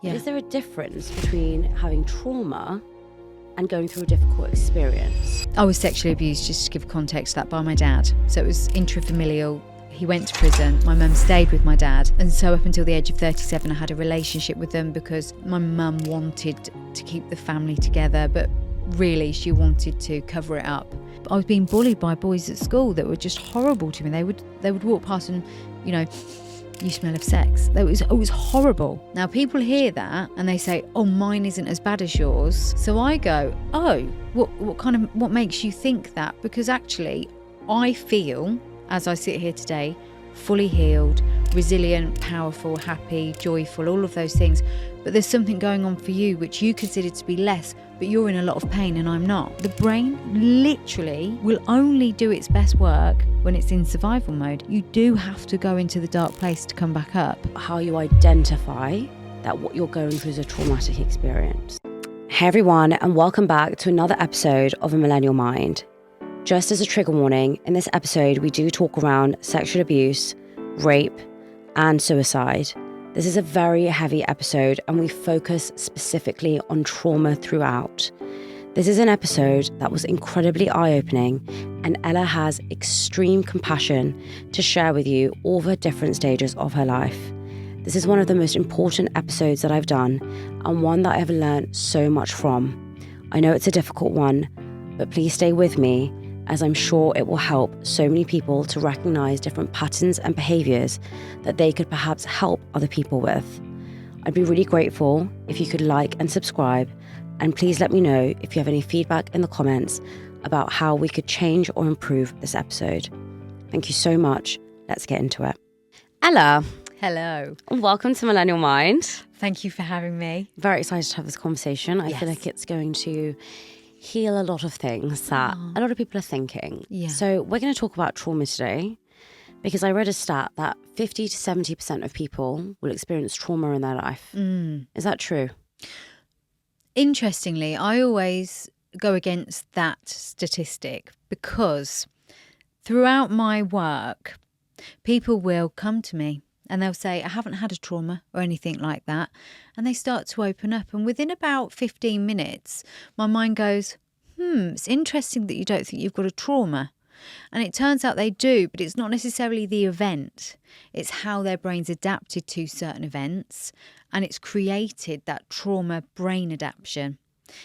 Yeah. Is there a difference between having trauma and going through a difficult experience? I was sexually abused, just to give context to that, by my dad. So it was intrafamilial. He went to prison. My mum stayed with my dad. And so up until the age of 37, I had a relationship with them because my mum wanted to keep the family together, but really she wanted to cover it up. I was being bullied by boys at school that were just horrible to me. They would walk past and, you know, you smell of sex. It was horrible. Now people hear that and they say, oh, mine isn't as bad as yours. So I go, oh, what makes you think that? Because actually I feel, as I sit here today, fully healed, resilient, powerful, happy, joyful, all of those things. But there's something going on for you which you consider to be less, but you're in a lot of pain and I'm not. The brain literally will only do its best work when it's in survival mode. You do have to go into the dark place to come back up. How you identify that what you're going through is a traumatic experience. Hey everyone, and welcome back to another episode of A Millennial Mind. Just as a trigger warning, in this episode we do talk around sexual abuse, rape, and suicide. This is a very heavy episode and we focus specifically on trauma throughout. This is an episode that was incredibly eye-opening and Ella has extreme compassion to share with you all the different stages of her life. This is one of the most important episodes that I've done and one that I've learned so much from. I know it's a difficult one, but please stay with me as I'm sure it will help so many people to recognize different patterns and behaviors that they could perhaps help other people with. I'd be really grateful if you could like and subscribe, and please let me know if you have any feedback in the comments about how we could change or improve this episode. Thank you so much. Let's get into it. Ella. Hello. Welcome to Millennial Mind. Thank you for having me. Very excited to have this conversation. I feel like it's going to heal a lot of things that a lot of people are thinking. Yeah. So we're going to talk about trauma today because I read a stat that 50 to 70% of people will experience trauma in their life. Is that true? Interestingly, I always go against that statistic because throughout my work, people will come to me and they'll say, I haven't had a trauma or anything like that. And they start to open up. And within about 15 minutes, my mind goes, it's interesting that you don't think you've got a trauma. And it turns out they do, but it's not necessarily the event. It's how their brain's adapted to certain events. And it's created that trauma brain adaptation.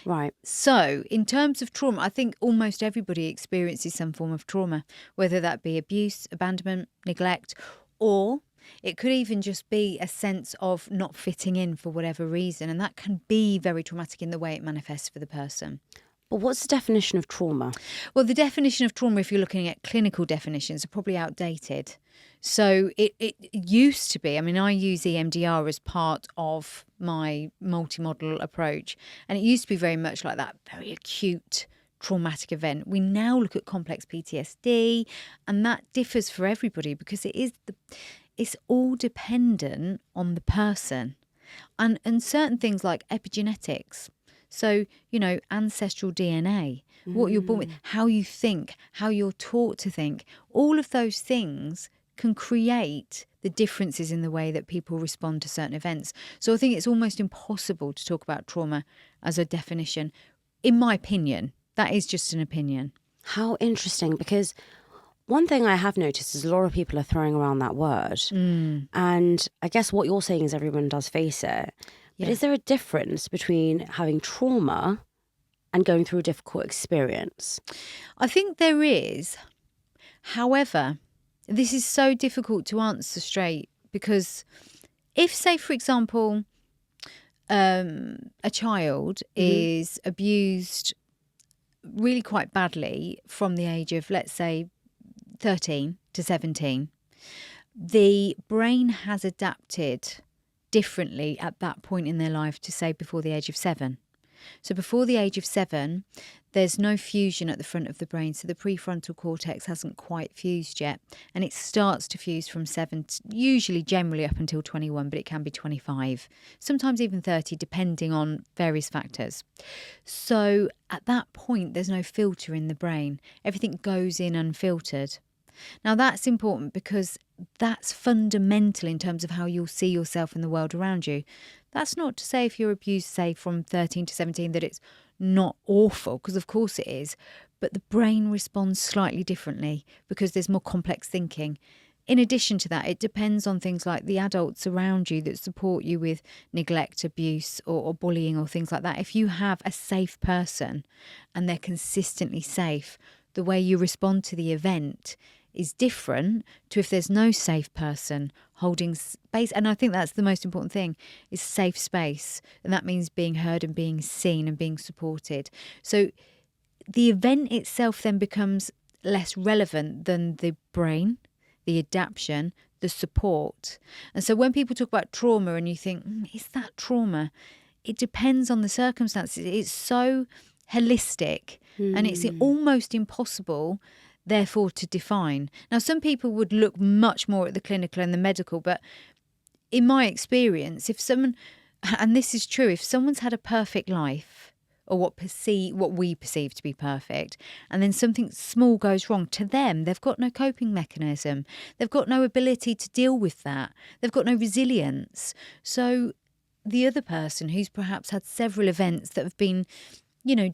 Right. So in terms of trauma, I think almost everybody experiences some form of trauma, whether that be abuse, abandonment, neglect, or it could even just be a sense of not fitting in for whatever reason. And that can be very traumatic in the way it manifests for the person. But what's the definition of trauma? Well, the definition of trauma, if you're looking at clinical definitions, are probably outdated. So it used to be, I mean, I use EMDR as part of my multi-model approach. And it used to be very much like that, very acute traumatic event. We now look at complex PTSD, and that differs for everybody because it's all dependent on the person and certain things like epigenetics. So, you know, ancestral DNA, what you're born with, how you think, how you're taught to think, all of those things can create the differences in the way that people respond to certain events. So I think it's almost impossible to talk about trauma as a definition. In my opinion, that is just an opinion. How interesting, because one thing I have noticed is a lot of people are throwing around that word. And I guess what you're saying is everyone does face it. But is there a difference between having trauma and going through a difficult experience? I think there is. However, this is so difficult to answer straight because if, say, for example, a child is abused really quite badly from the age of, let's say, 13 to 17, the brain has adapted differently at that point in their life to, say, before the age of 7. So before the age of 7, there's no fusion at the front of the brain. So the prefrontal cortex hasn't quite fused yet. And it starts to fuse from 7, usually generally up until 21, but it can be 25, sometimes even 30, depending on various factors. So at that point, there's no filter in the brain. Everything goes in unfiltered. Now, that's important because that's fundamental in terms of how you'll see yourself in the world around you. That's not to say if you're abused, say, from 13 to 17, that it's not awful, because of course it is. But the brain responds slightly differently because there's more complex thinking. In addition to that, it depends on things like the adults around you that support you with neglect, abuse or bullying or things like that. If you have a safe person and they're consistently safe, the way you respond to the event is different to if there's no safe person holding space. And I think that's the most important thing, is safe space. And that means being heard and being seen and being supported. So the event itself then becomes less relevant than the brain, the adaptation, the support. And so when people talk about trauma and you think, is that trauma? It depends on the circumstances. It's so holistic and it's almost impossible, therefore, to define. Now, some people would look much more at the clinical and the medical, but in my experience, if someone, and this is true, if someone's had a perfect life, or what we perceive to be perfect, and then something small goes wrong, to them, they've got no coping mechanism. They've got no ability to deal with that. They've got no resilience. So the other person who's perhaps had several events that have been,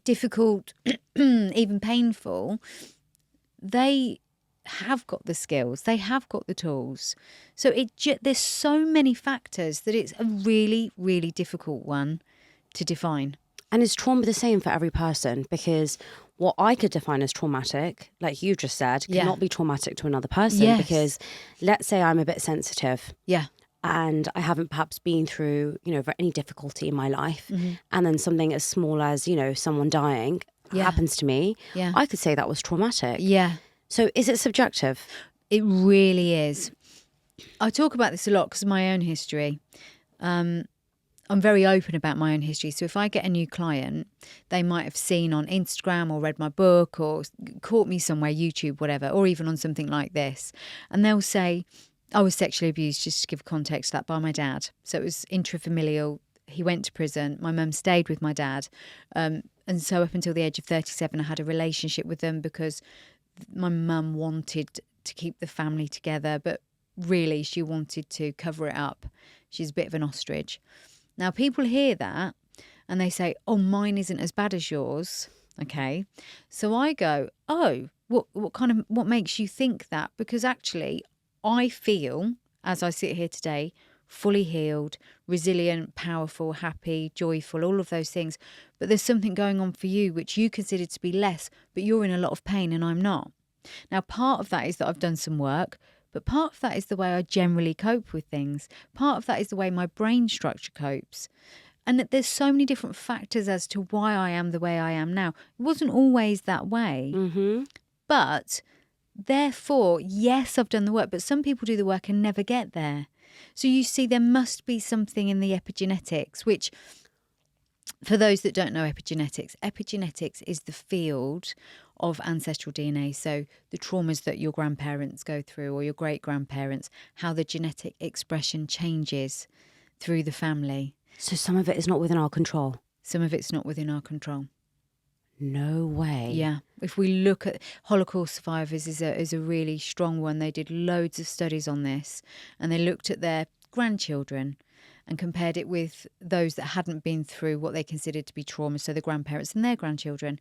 difficult, even painful, they have got the skills, they have got the tools. So there's so many factors that it's a really, really difficult one to define. And is trauma the same for every person? Because what I could define as traumatic, like you just said, cannot be traumatic to another person. Yes. Because let's say I'm a bit sensitive. Yeah. And I haven't perhaps been through, any difficulty in my life. And then something as small as, someone dying happens to me. Yeah. I could say that was traumatic. Yeah. So is it subjective? It really is. I talk about this a lot because of my own history. I'm very open about my own history. So if I get a new client, they might have seen on Instagram or read my book or caught me somewhere, YouTube, whatever, or even on something like this. And they'll say, I was sexually abused, just to give context to that, by my dad. So it was intrafamilial. He went to prison. My mum stayed with my dad. And so up until the age of 37, I had a relationship with them because my mum wanted to keep the family together. But really, she wanted to cover it up. She's a bit of an ostrich. Now, people hear that and they say, mine isn't as bad as yours. Okay. So I go, what makes you think that? Because actually, I feel, as I sit here today, fully healed, resilient, powerful, happy, joyful, all of those things. But there's something going on for you which you consider to be less, but you're in a lot of pain and I'm not. Now, part of that is that I've done some work. But part of that is the way I generally cope with things. Part of that is the way my brain structure copes. And that there's so many different factors as to why I am the way I am now. It wasn't always that way. But therefore, yes, I've done the work, but some people do the work and never get there. So you see, there must be something in the epigenetics, which, for those that don't know epigenetics is the field of ancestral DNA. So the traumas that your grandparents go through or your great-grandparents, how the genetic expression changes through the family. So some of it is not within our control? Some of it's not within our control. No way. Yeah. If we look at Holocaust survivors is a really strong one. They did loads of studies on this and they looked at their grandchildren and compared it with those that hadn't been through what they considered to be trauma, so the grandparents and their grandchildren.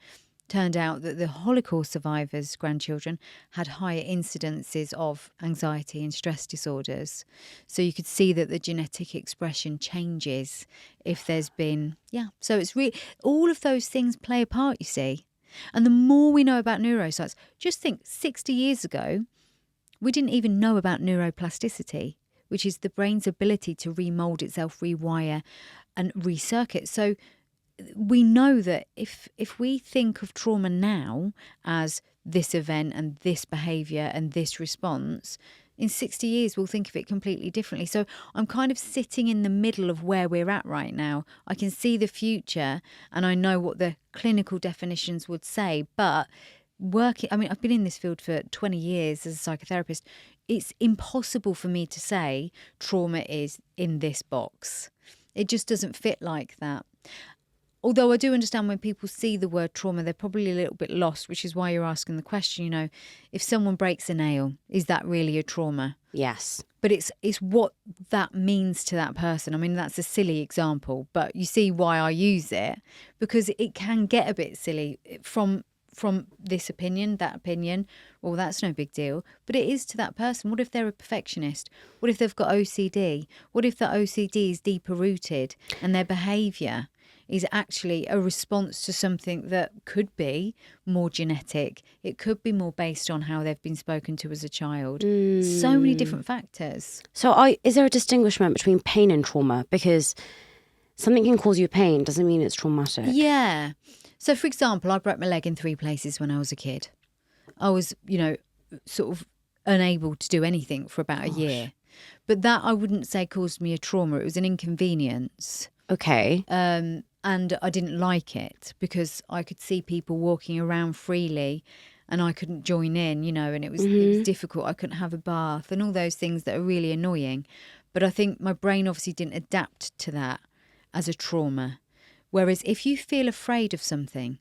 Turned out that the Holocaust survivors' grandchildren had higher incidences of anxiety and stress disorders. So you could see that the genetic expression changes if there's been, So it's really, all of those things play a part, you see. And the more we know about neuroscience, just think 60 years ago, we didn't even know about neuroplasticity, which is the brain's ability to remold itself, rewire and recircuit. So we know that if we think of trauma now as this event and this behaviour and this response, in 60 years we'll think of it completely differently. So I'm kind of sitting in the middle of where we're at right now. I can see the future and I know what the clinical definitions would say, but I've been in this field for 20 years as a psychotherapist. It's impossible for me to say trauma is in this box. It just doesn't fit like that. although I do understand when people see the word trauma, they're probably a little bit lost, which is why you're asking the question, you know, if someone breaks a nail, is that really a trauma? Yes. But it's what that means to that person. I mean, that's a silly example, but you see why I use it, because it can get a bit silly from this opinion, that opinion. Well, that's no big deal. But it is to that person. What if they're a perfectionist? What if they've got OCD? What if the OCD is deeper rooted and their behaviour is actually a response to something that could be more genetic? It could be more based on how they've been spoken to as a child. So many different factors. So is there a distinguishment between pain and trauma? Because something can cause you pain doesn't mean it's traumatic. Yeah. So, for example, I broke my leg in 3 places when I was a kid. I was, you know, sort of unable to do anything for about a year. But that I wouldn't say caused me a trauma. It was an inconvenience. Okay. And I didn't like it because I could see people walking around freely and I couldn't join in, you know, and it was difficult. I couldn't have a bath and all those things that are really annoying. But I think my brain obviously didn't adapt to that as a trauma. Whereas if you feel afraid of something,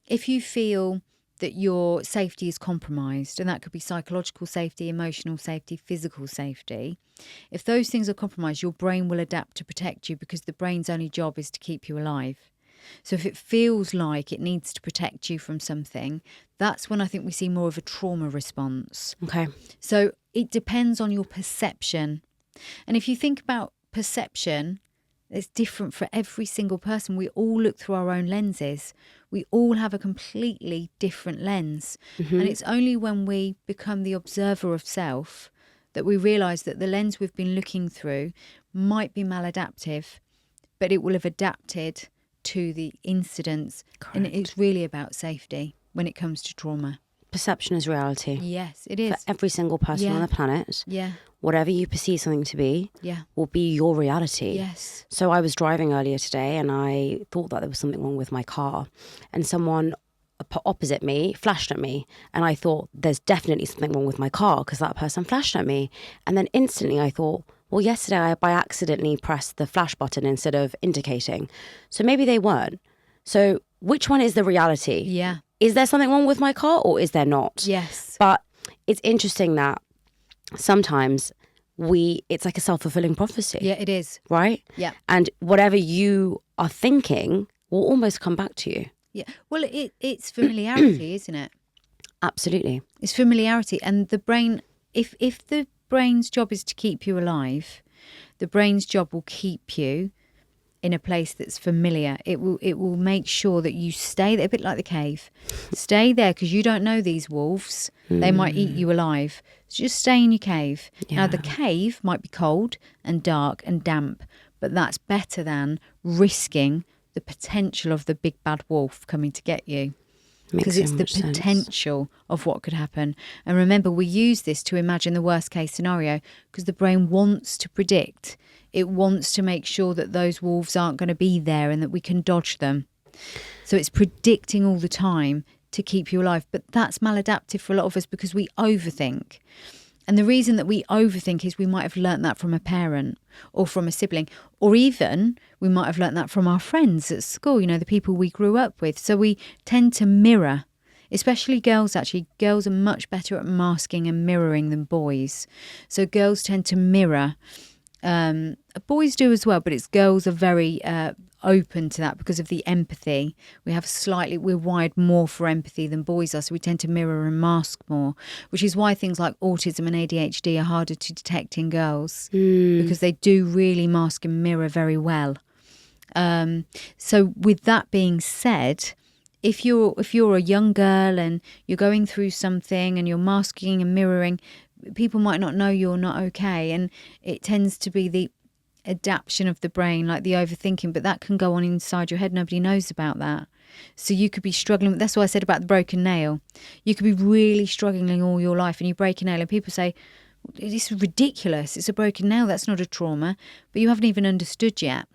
if you feel that your safety is compromised, and that could be psychological safety, emotional safety, physical safety, if those things are compromised, your brain will adapt to protect you because the brain's only job is to keep you alive. So if it feels like it needs to protect you from something, that's when I think we see more of a trauma response. Okay. So it depends on your perception. And if you think about perception, it's different for every single person. We all look through our own lenses. We all have a completely different lens. And it's only when we become the observer of self that we realise that the lens we've been looking through might be maladaptive, but it will have adapted to the incidents. Correct. And it's really about safety when it comes to trauma. Perception is reality. Yes, it is. For every single person on the planet. Yeah. Whatever you perceive something to be will be your reality. Yes. So I was driving earlier today and I thought that there was something wrong with my car, and someone opposite me flashed at me, and I thought there's definitely something wrong with my car because that person flashed at me. And then instantly I thought, well, yesterday I by accidentally pressed the flash button instead of indicating. So maybe they weren't. So which one is the reality? Yeah. Is there something wrong with my car or is there not? Yes. But it's interesting that sometimes it's like a self-fulfilling prophecy. Yeah, it is. Right? Yeah. And whatever you are thinking will almost come back to you. Yeah. Well, it's familiarity, isn't it? Absolutely. It's familiarity. And the brain, if the brain's job is to keep you alive, the brain's job will keep you in a place that's familiar. It will make sure that you stay there, a bit like the cave. Stay there because you don't know these wolves. They might eat you alive. So just stay in your cave. Yeah. Now, the cave might be cold and dark and damp, but that's better than risking the potential of the big bad wolf coming to get you. Because it's the potential of what could happen. And remember, we use this to imagine the worst case scenario because the brain wants to predict. It wants to make sure that those wolves aren't going to be there and that we can dodge them. So it's predicting all the time to keep you alive. But that's maladaptive for a lot of us because we overthink. And the reason that we overthink is we might have learnt that from a parent or from a sibling, or even we might have learnt that from our friends at school, you know, the people we grew up with. So we tend to mirror, especially girls actually. Girls are much better at masking and mirroring than boys. So girls tend to mirror. Boys do as well, but it's girls are very open to that because of the empathy. We're wired more for empathy than boys are, so we tend to mirror and mask more, which is why things like autism and ADHD are harder to detect in girls because they do really mask and mirror very well. So with that being said, if you're a young girl and you're going through something and you're masking and mirroring, people might not know you're not okay, and it tends to be the adaptation of the brain, like the overthinking, but that can go on inside your head. Nobody knows about that. So you could be struggling. That's what I said about the broken nail. You could be really struggling all your life and you break a nail and people say, this is ridiculous. It's a broken nail. That's not a trauma. But you haven't even understood yet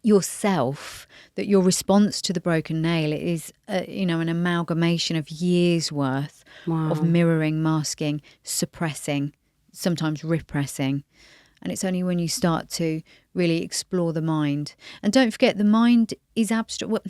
yourself that your response to the broken nail is, an amalgamation of years worth of mirroring, masking, suppressing, sometimes repressing. And it's only when you start to really explore the mind. And don't forget, the mind is abstract. Well,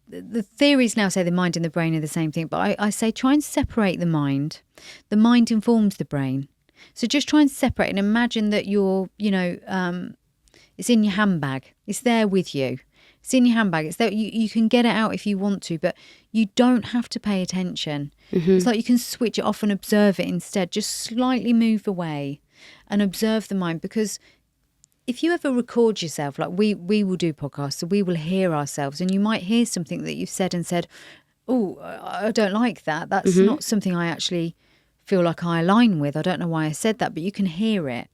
the theories now say the mind and the brain are the same thing, but I say try and separate the mind. The mind informs the brain. So just try and separate and imagine that you're, it's in your handbag. It's there with you. It's in your handbag. It's there. You can get it out if you want to, but you don't have to pay attention. It's like you can switch it off and observe it instead. Just slightly move away and observe the mind, because if you ever record yourself, like we will do podcasts, so we will hear ourselves, and you might hear something that you've said and said, oh, I don't like that. That's not something I actually feel like I align with. I don't know why I said that, but you can hear it.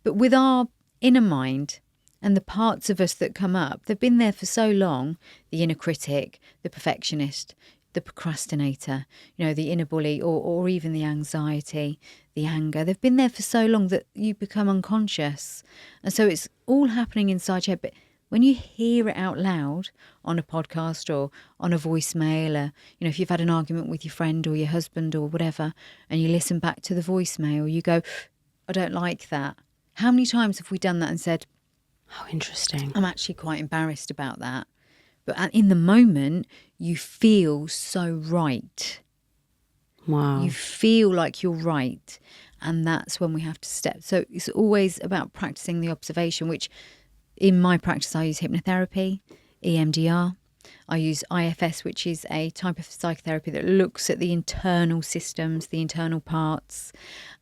But with our inner mind and the parts of us that come up, they've been there for so long, the inner critic, the perfectionist, the procrastinator, the inner bully, or even the anxiety, the anger. They've been there for so long that you become unconscious. And so it's all happening inside your head. But when you hear it out loud on a podcast or on a voicemail, or, if you've had an argument with your friend or your husband or whatever, and you listen back to the voicemail, you go, I don't like that. How many times have we done that and said, how interesting. I'm actually quite embarrassed about that. But in the moment, you feel so right. Wow. You feel like you're right. And that's when we have to step. So it's always about practicing the observation, which in my practice, I use hypnotherapy, EMDR. I use IFS, which is a type of psychotherapy that looks at the internal systems, the internal parts.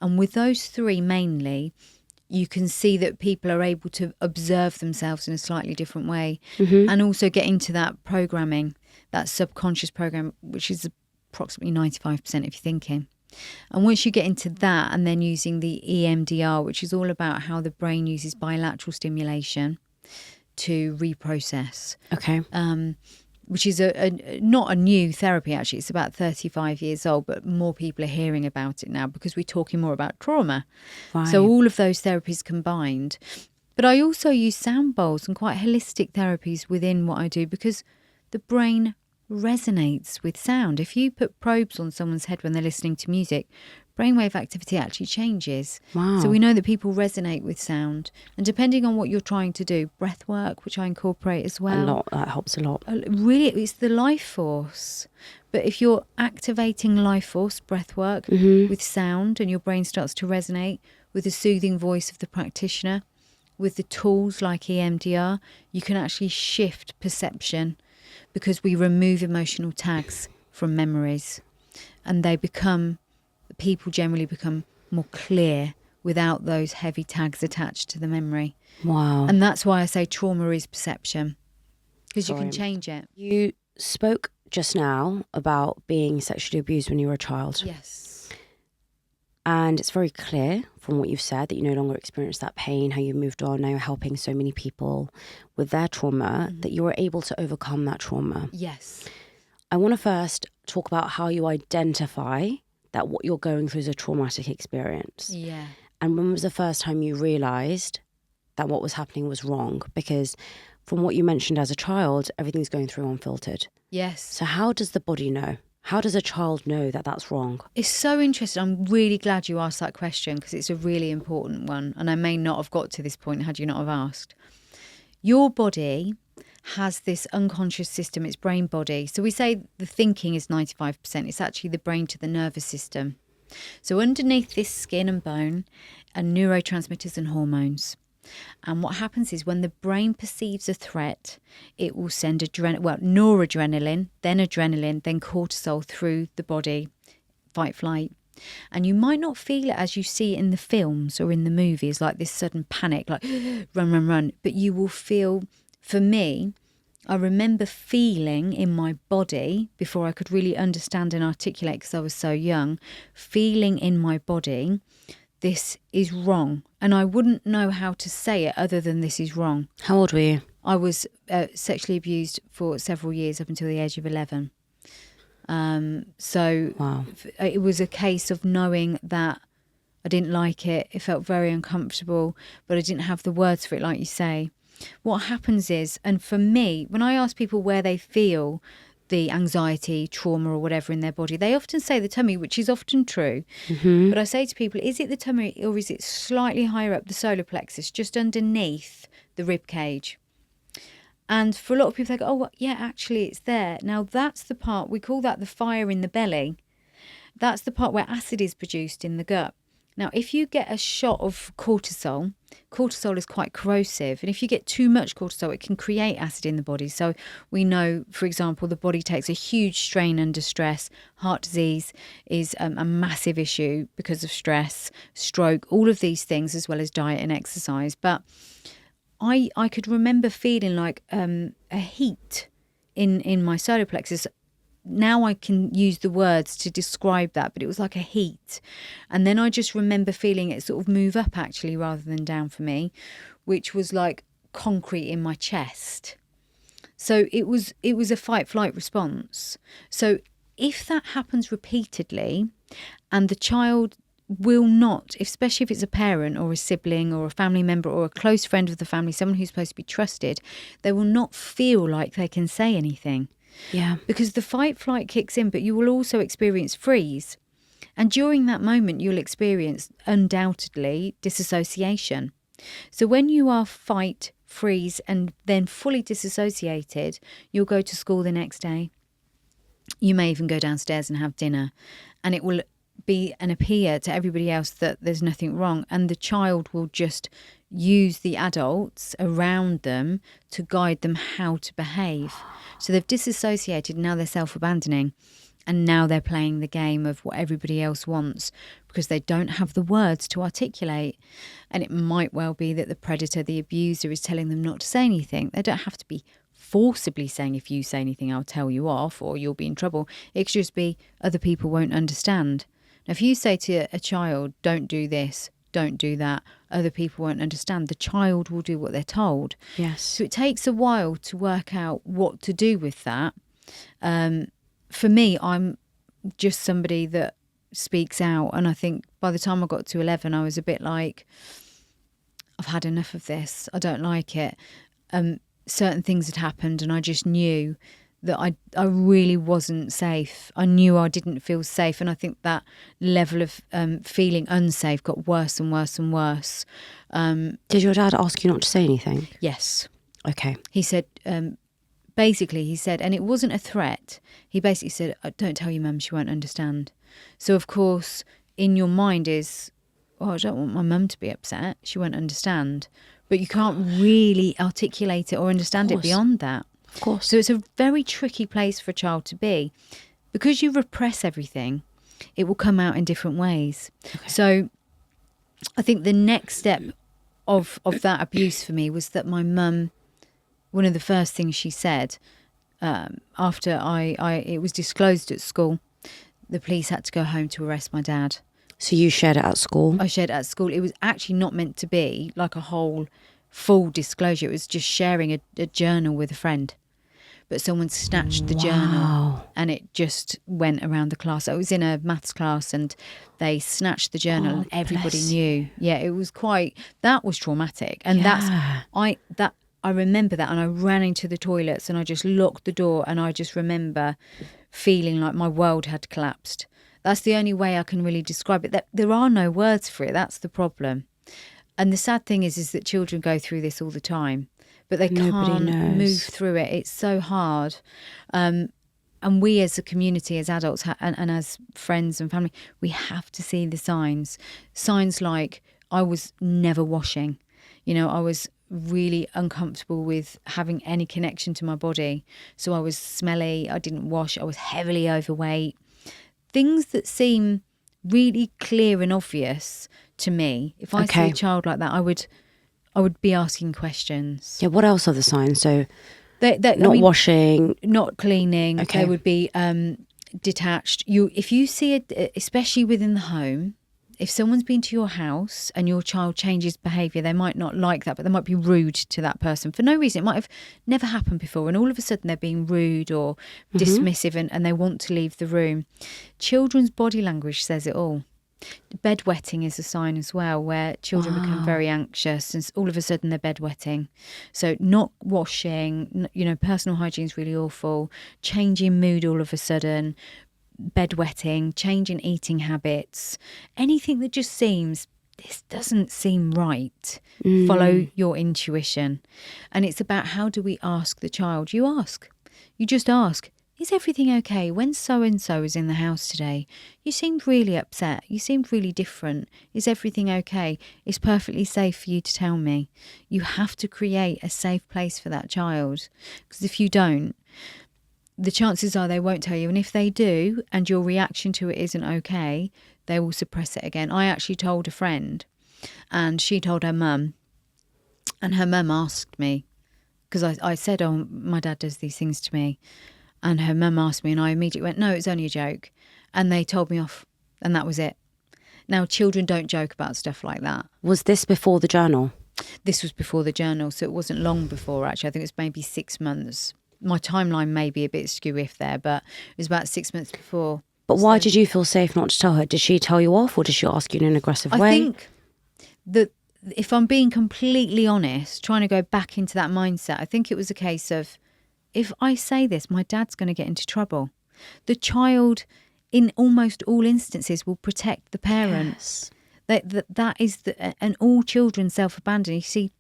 And with those three mainly, you can see that people are able to observe themselves in a slightly different way, and also get into that programming, that subconscious program, which is approximately 95% of your thinking. And once you get into that, and then using the EMDR, which is all about how the brain uses bilateral stimulation to reprocess. Okay. Which is not a new therapy, actually. It's about 35 years old, but more people are hearing about it now because we're talking more about trauma. Right. So all of those therapies combined. But I also use sound bowls and quite holistic therapies within what I do, because the brain resonates with sound. If you put probes on someone's head when they're listening to music, brainwave activity actually changes. Wow. So we know that people resonate with sound. And depending on what you're trying to do, breath work, which I incorporate as well. A lot. That helps a lot. Really, it's the life force. But if you're activating life force, breath work, with sound, and your brain starts to resonate with the soothing voice of the practitioner, with the tools like EMDR, you can actually shift perception, because we remove emotional tags from memories, and people generally become more clear without those heavy tags attached to the memory. Wow. And that's why I say trauma is perception, because you can change it. You spoke just now about being sexually abused when you were a child. Yes. And it's very clear from what you've said that you no longer experience that pain, how you moved on, now you're helping so many people with their trauma, that you were able to overcome that trauma. Yes. I want to first talk about how you identify that what you're going through is a traumatic experience. Yeah. And when was the first time you realised that what was happening was wrong? Because from what you mentioned as a child, everything's going through unfiltered. Yes. So how does the body know? How does a child know that that's wrong? It's so interesting. I'm really glad you asked that question, because it's a really important one. And I may not have got to this point had you not have asked. Your body has this unconscious system, it's brain body. So we say the thinking is 95%. It's actually the brain to the nervous system. So underneath this skin and bone are neurotransmitters and hormones. And what happens is when the brain perceives a threat, it will send noradrenaline, then adrenaline, then cortisol through the body, fight, flight. And you might not feel it as you see it in the films or in the movies, like this sudden panic, like run, run, run. But you will feel, for me, I remember feeling in my body, before I could really understand and articulate because I was so young, feeling in my body, this is wrong. And I wouldn't know how to say it other than this is wrong. How old were you? I was sexually abused for several years, up until the age of 11. So wow. It was a case of knowing that I didn't like it. It felt very uncomfortable, but I didn't have the words for it, like you say. What happens is, and for me, when I ask people where they feel the anxiety, trauma or whatever in their body. They often say the tummy, which is often true. But I say to people, is it the tummy or is it slightly higher up the solar plexus, just underneath the rib cage? And for a lot of people, they go, oh, well, yeah, actually it's there. Now that's the part, we call that the fire in the belly. That's the part where acid is produced in the gut. Now, if you get a shot of cortisol is quite corrosive. And if you get too much cortisol, it can create acid in the body. So we know, for example, the body takes a huge strain under stress. Heart disease is a massive issue because of stress, stroke, all of these things, as well as diet and exercise. But I could remember feeling like a heat in my solar plexus. Now I can use the words to describe that, but it was like a heat. And then I just remember feeling it sort of move up actually rather than down for me, which was like concrete in my chest. So it was a fight-flight response. So if that happens repeatedly and the child will not, especially if it's a parent or a sibling or a family member or a close friend of the family, someone who's supposed to be trusted, they will not feel like they can say anything. Yeah. Because the fight flight kicks in, but you will also experience freeze. And during that moment, you'll experience undoubtedly disassociation. So when you are fight, freeze, and then fully disassociated, you'll go to school the next day. You may even go downstairs and have dinner, and it will be and appear to everybody else that there's nothing wrong, and the child will just use the adults around them to guide them how to behave. So they've disassociated, now they're self-abandoning, and now they're playing the game of what everybody else wants because they don't have the words to articulate. And it might well be that the predator, the abuser, is telling them not to say anything. They don't have to be forcibly saying, if you say anything, I'll tell you off or you'll be in trouble. It could just be other people won't understand. Now, if you say to a child, don't do this, don't do that, other people won't understand, the child will do what they're told. Yes. So it takes a while to work out what to do with that. For me, I'm just somebody that speaks out. And I think by the time I got to 11, I was a bit like, I've had enough of this. I don't like it. Certain things had happened and I just knew that I really wasn't safe. I knew I didn't feel safe. And I think that level of feeling unsafe got worse and worse and worse. Did your dad ask you not to say anything? Yes. Okay. He said, basically he said, and it wasn't a threat. He basically said, don't tell your mum, she won't understand. So of course, in your mind is, oh, I don't want my mum to be upset. She won't understand. But you can't really articulate it or understand it beyond that. Of course. So it's a very tricky place for a child to be. Because you repress everything, it will come out in different ways. Okay. So I think the next step of that abuse for me was that my mum, one of the first things she said after it was disclosed at school, the police had to go home to arrest my dad. So you shared it at school? I shared it at school. It was actually not meant to be like a whole full disclosure. It was just sharing a journal with a friend. But someone snatched the journal and it just went around the class. I was in a maths class and they snatched the journal and everybody knew. Yeah, it was that was traumatic. And I remember that, and I ran into the toilets and I just locked the door, and I just remember feeling like my world had collapsed. That's the only way I can really describe it. There are no words for it. That's the problem. And the sad thing is that children go through this all the time, but they can't move through it. It's so hard. And we as a community, as adults and as friends and family, we have to see the signs. Signs like I was never washing. I was really uncomfortable with having any connection to my body. So I was smelly, I didn't wash, I was heavily overweight. Things that seem really clear and obvious to me. If I see a child like that, I would be asking questions. Yeah, what else are the signs? So washing, not cleaning. Okay. They would be detached. If you see it, especially within the home, if someone's been to your house and your child changes behaviour, they might not like that, but they might be rude to that person for no reason. It might have never happened before, and all of a sudden they're being rude or dismissive and they want to leave the room. Children's body language says it all. Bedwetting is a sign as well, where children become very anxious and all of a sudden they're bedwetting. So not washing, personal hygiene is really awful. Changing mood all of a sudden, bedwetting, changing eating habits, anything that just seems, this doesn't seem right. Follow your intuition. And it's about, how do we ask the child? You just ask. Is everything okay? When so-and-so was in the house today, you seemed really upset. You seemed really different. Is everything okay? It's perfectly safe for you to tell me. You have to create a safe place for that child. Because if you don't, the chances are they won't tell you. And if they do, and your reaction to it isn't okay, they will suppress it again. I actually told a friend, and she told her mum. And her mum asked me, because I said, oh, my dad does these things to me. And her mum asked me, and I immediately went, no, it's only a joke. And they told me off, and that was it. Now, children don't joke about stuff like that. Was this before the journal? This was before the journal, so it wasn't long before, actually. I think it was maybe 6 months. My timeline may be a bit skew-if there, but it was about 6 months before. But why did you feel safe not to tell her? Did she tell you off, or did she ask you in an aggressive way? I think that, if I'm being completely honest, trying to go back into that mindset, I think it was a case of, if I say this, my dad's going to get into trouble. The child, in almost all instances, will protect the parent. Yes. That is and all children self-abandon. You see,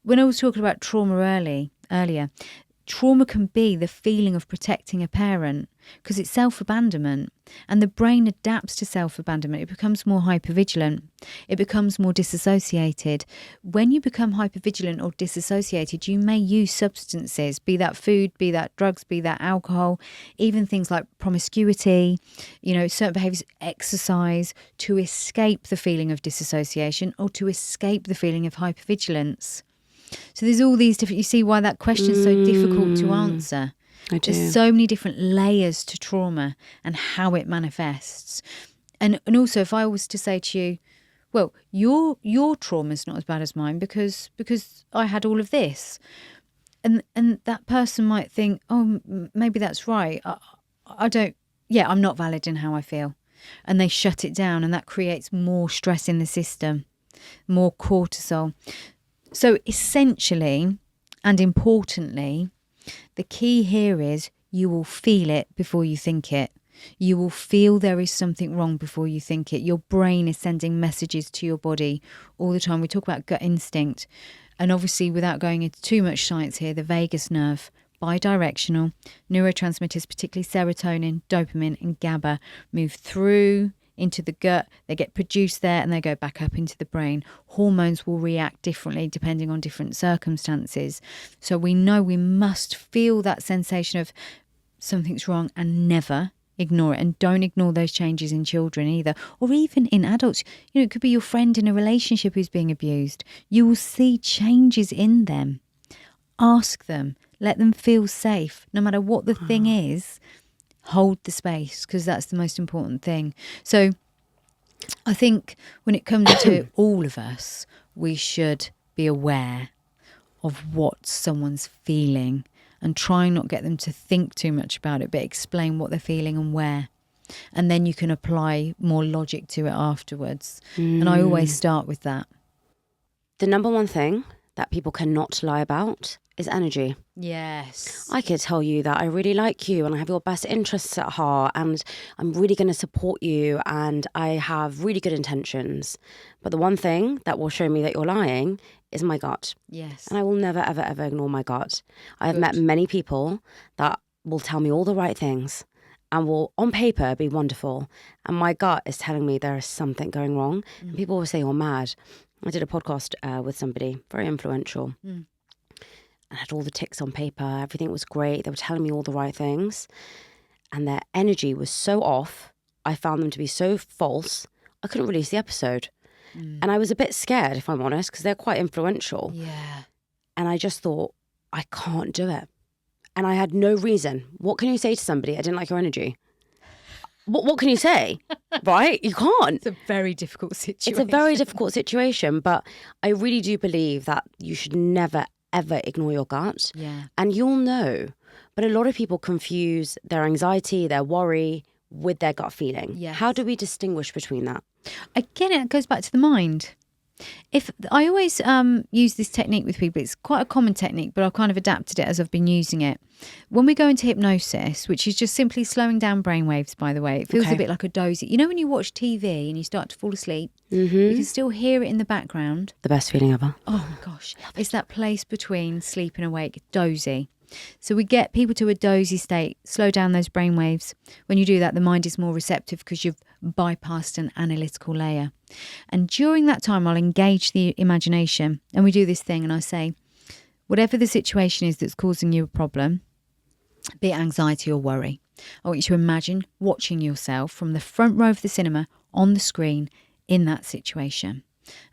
when I was talking about trauma earlier, trauma can be the feeling of protecting a parent, because it's self-abandonment, and the brain adapts to self-abandonment. It becomes more hypervigilant. It becomes more disassociated. When you become hypervigilant or disassociated, you may use substances, be that food, be that drugs, be that alcohol, even things like promiscuity, certain behaviours, exercise, to escape the feeling of disassociation or to escape the feeling of hypervigilance. So there's all these different, you see why that question's so difficult to answer. I do. There's so many different layers to trauma and how it manifests. And also, if I was to say to you, well, your trauma's not as bad as mine because I had all of this. And that person might think, oh, maybe that's right. I'm not valid in how I feel. And they shut it down, and that creates more stress in the system, more cortisol. So essentially, and importantly, the key here is you will feel it before you think it. You will feel there is something wrong before you think it. Your brain is sending messages to your body all the time. We talk about gut instinct. And obviously, without going into too much science here, the vagus nerve, bidirectional neurotransmitters, particularly serotonin, dopamine and GABA, move through into the gut, they get produced there, and they go back up into the brain. Hormones will react differently depending on different circumstances. So we know we must feel that sensation of something's wrong and never ignore it. And don't ignore those changes in children either, or even in adults. It could be your friend in a relationship who's being abused. You will see changes in them. Ask them, let them feel safe, no matter what the thing is. Hold the space, because that's the most important thing. So I think when it comes to all of us, we should be aware of what someone's feeling and try not get them to think too much about it, but explain what they're feeling and where. And then you can apply more logic to it afterwards. And I always start with that. The number one thing that people cannot lie about is energy. Yes. I could tell you that I really like you and I have your best interests at heart and I'm really going to support you and I have really good intentions. But the one thing that will show me that you're lying is my gut. Yes. And I will never, ever, ever ignore my gut. I have met many people that will tell me all the right things and will, on paper, be wonderful. And my gut is telling me there is something going wrong. And people will say, you're mad. I did a podcast with somebody very influential. I had all the ticks on paper. Everything was great. They were telling me all the right things. And their energy was so off. I found them to be so false. I couldn't release the episode. And I was a bit scared, if I'm honest, because they're quite influential. Yeah. And I just thought, I can't do it. And I had no reason. What can you say to somebody? I didn't like your energy. What can you say? Right? You can't. It's a very difficult situation. It's a very difficult situation. But I really do believe that you should never, ever ignore your gut. Yeah. And you'll know. But a lot of people confuse their anxiety, their worry with their gut feeling. Yes. How do we distinguish between that? Again, it goes back to the mind. If I always use this technique with people, it's quite a common technique, but I've kind of adapted it as I've been using it. When we go into hypnosis, which is just simply slowing down brainwaves, by the way, it feels a bit like a dozy. You know when you watch TV and you start to fall asleep, you can still hear it in the background. The best feeling ever. Oh my gosh. It's that place between sleep and awake, dozy. So we get people to a dozy state, slow down those brainwaves. When you do that, the mind is more receptive because you've bypassed an analytical layer. And during that time, I'll engage the imagination. And we do this thing and I say, whatever the situation is that's causing you a problem, be it anxiety or worry, I want you to imagine watching yourself from the front row of the cinema on the screen in that situation.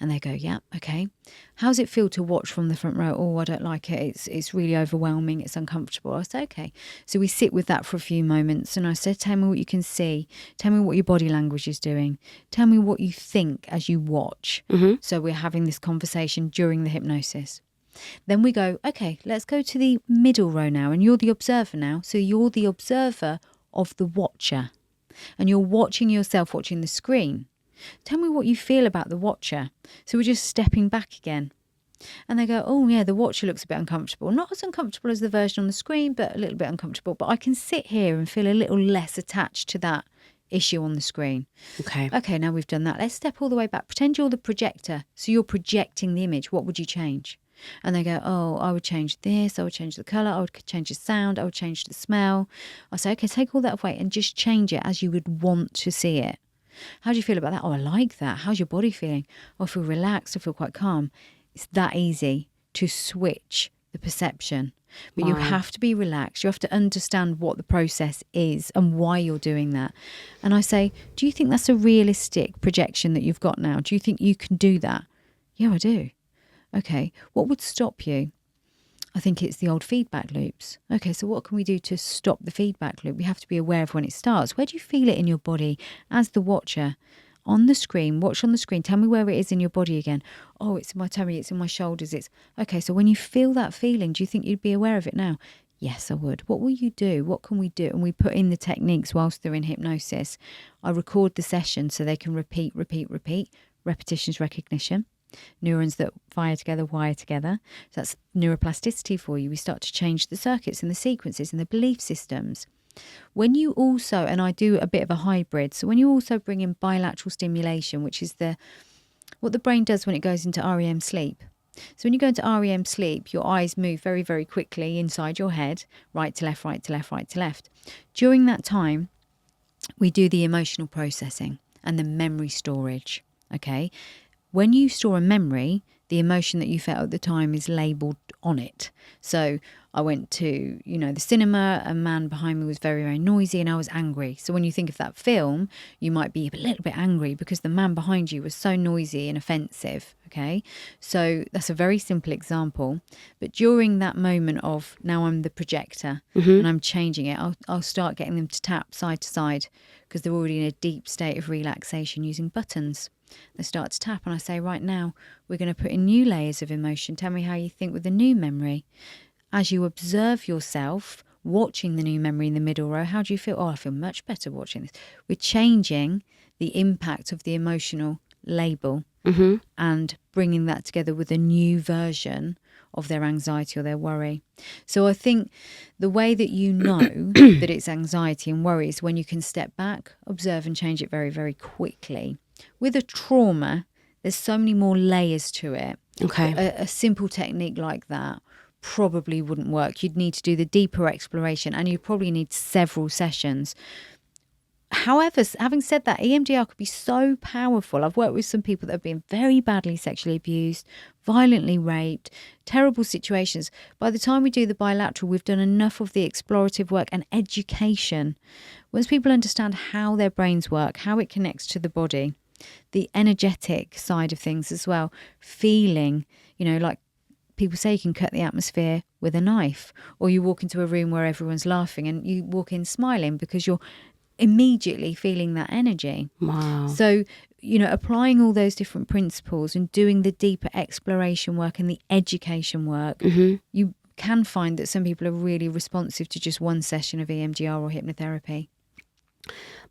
And they go, yeah, okay. How's it feel to watch from the front row? Oh, I don't like it. It's really overwhelming. It's uncomfortable. I say, okay. So we sit with that for a few moments. And I said, tell me what you can see. Tell me what your body language is doing. Tell me what you think as you watch. So we're having this conversation during the hypnosis. Then we go, okay, let's go to the middle row now. And you're the observer now. So you're the observer of the watcher. And you're watching yourself watching the screen. Tell me what you feel about the watcher. So we're just stepping back again. And they go, oh yeah, the watcher looks a bit uncomfortable. Not as uncomfortable as the version on the screen, but a little bit uncomfortable. But I can sit here and feel a little less attached to that issue on the screen. Okay, now we've done that. Let's step all the way back. Pretend you're the projector. So you're projecting the image. What would you change? And they go, oh, I would change this. I would change the colour. I would change the sound. I would change the smell. I say, okay, take all that away and just change it as you would want to see it. How do you feel about that? Oh, I like that. How's your body feeling? Oh, I feel relaxed. I feel quite calm. It's that easy to switch the perception. But you have to be relaxed. You have to understand what the process is and why you're doing that. And I say, do you think that's a realistic projection that you've got now? Do you think you can do that? Yeah, I do. Okay, what would stop you? I think it's the old feedback loops. Okay, so what can we do to stop the feedback loop? We have to be aware of when it starts. Where do you feel it in your body as the watcher? On the screen, watch on the screen. Tell me where it is in your body again. Oh, it's in my tummy, it's in my shoulders. It's okay, so when you feel that feeling, do you think you'd be aware of it now? Yes, I would. What will you do? What can we do? And we put in the techniques whilst they're in hypnosis. I record the session so they can repeat. Repetition's recognition. Neurons that fire together, wire together. So that's neuroplasticity for you. We start to change the circuits and the sequences and the belief systems. When you also, and I do a bit of a hybrid, so when you also bring in bilateral stimulation, which is what the brain does when it goes into REM sleep. So when you go into REM sleep, your eyes move very, very quickly inside your head, right to left, right to left, right to left. During that time, we do the emotional processing and the memory storage, okay? When you store a memory, the emotion that you felt at the time is labelled on it. So I went to, the cinema, a man behind me was very, very noisy and I was angry. So when you think of that film, you might be a little bit angry because the man behind you was so noisy and offensive, okay? So that's a very simple example. But during that moment of now I'm the projector and I'm changing it, I'll start getting them to tap side to side because they're already in a deep state of relaxation using buttons. They start to tap and I say, right now, we're going to put in new layers of emotion. Tell me how you think with the new memory. As you observe yourself watching the new memory in the middle row, how do you feel? Oh, I feel much better watching this. We're changing the impact of the emotional label and bringing that together with a new version of their anxiety or their worry. So I think the way that you know that it's anxiety and worry is when you can step back, observe and change it very, very quickly. With a trauma, there's so many more layers to it. Okay. A simple technique like that probably wouldn't work. You'd need to do the deeper exploration and you'd probably need several sessions. However, having said that, EMDR could be so powerful. I've worked with some people that have been very badly sexually abused, violently raped, terrible situations. By the time we do the bilateral, we've done enough of the explorative work and education. Once people understand how their brains work, how it connects to the body, the energetic side of things as well, feeling, like people say you can cut the atmosphere with a knife, or you walk into a room where everyone's laughing and you walk in smiling because you're immediately feeling that energy. Wow. So, applying all those different principles and doing the deeper exploration work and the education work, you can find that some people are really responsive to just one session of EMDR or hypnotherapy.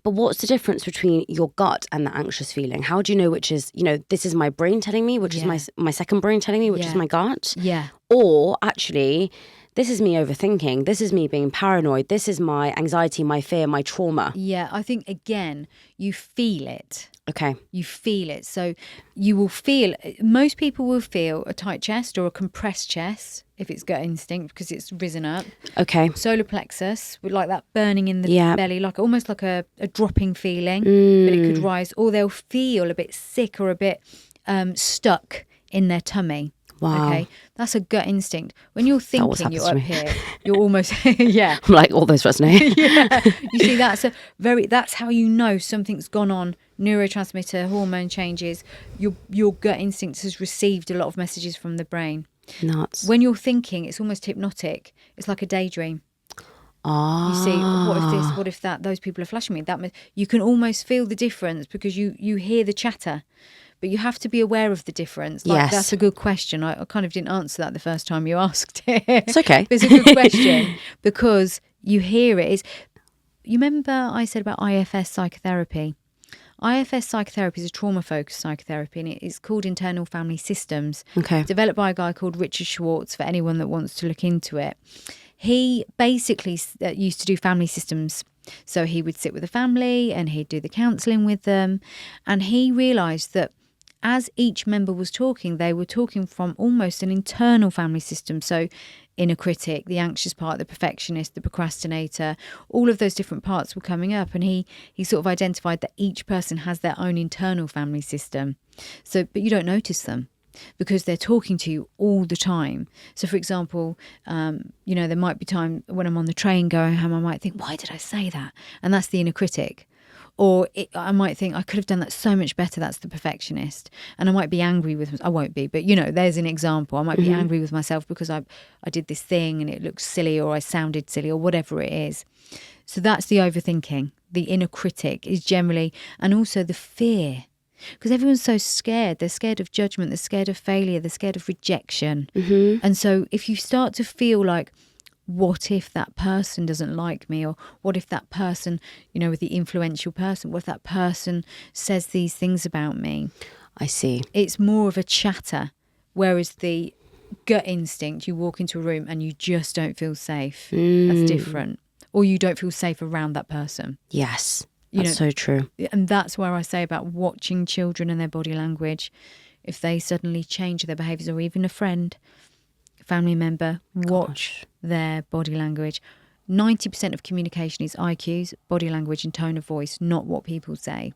But what's the difference between your gut and the anxious feeling? How do you know which is, this is my brain telling me, which is my second brain telling me, which is my gut? Yeah. Or actually, this is me overthinking. This is me being paranoid. This is my anxiety, my fear, my trauma. Yeah, I think, again, you feel it. Okay. You feel it. So you will feel, most people will feel a tight chest or a compressed chest if it's gut instinct because it's risen up. Okay. Solar plexus, with like that burning in the belly, like almost like a dropping feeling, but it could rise. Or they'll feel a bit sick or a bit stuck in their tummy. Wow. Okay, that's a gut instinct. When you're thinking you're up here, you're almost yeah. I'm like, all those resonate. Yeah, you see, that's how you know something's gone on. Neurotransmitter, hormone changes. Your gut instinct has received a lot of messages from the brain. Nuts. When you're thinking, it's almost hypnotic. It's like a daydream. Ah. You see, what if this? What if that? Those people are flashing me. You can almost feel the difference because you hear the chatter. But you have to be aware of the difference. Yes. That's a good question. I kind of didn't answer that the first time you asked it. It's okay. It's a good question because you hear it. You remember I said about IFS psychotherapy? IFS psychotherapy is a trauma-focused psychotherapy, and it's called Internal Family Systems. Okay. Developed by a guy called Richard Schwartz, for anyone that wants to look into it. He basically used to do family systems. So he would sit with a family and he'd do the counselling with them. And he realised that as each member was talking, they were talking from almost an internal family system. So inner critic, the anxious part, the perfectionist, the procrastinator, all of those different parts were coming up. And he sort of identified that each person has their own internal family system. So, but you don't notice them because they're talking to you all the time. So, for example, there might be time when I'm on the train going home, I might think, why did I say that? And that's the inner critic. Or I might think, I could have done that so much better. That's the perfectionist. And I might be angry with, I won't be, but there's an example. I might be angry with myself because I did this thing and it looks silly or I sounded silly or whatever it is. So that's the overthinking. The inner critic is generally, and also the fear. Because everyone's so scared. They're scared of judgment. They're scared of failure. They're scared of rejection. And so if you start to feel like, what if that person doesn't like me? Or what if that person, with the influential person, what if that person says these things about me? I see. It's more of a chatter. Whereas the gut instinct, you walk into a room and you just don't feel safe. That's different. Or you don't feel safe around that person. Yes. That's so true. And that's where I say about watching children and their body language. If they suddenly change their behaviours, or even a friend, family member, watch their body language. 90% of communication is IQs, body language and tone of voice, not what people say.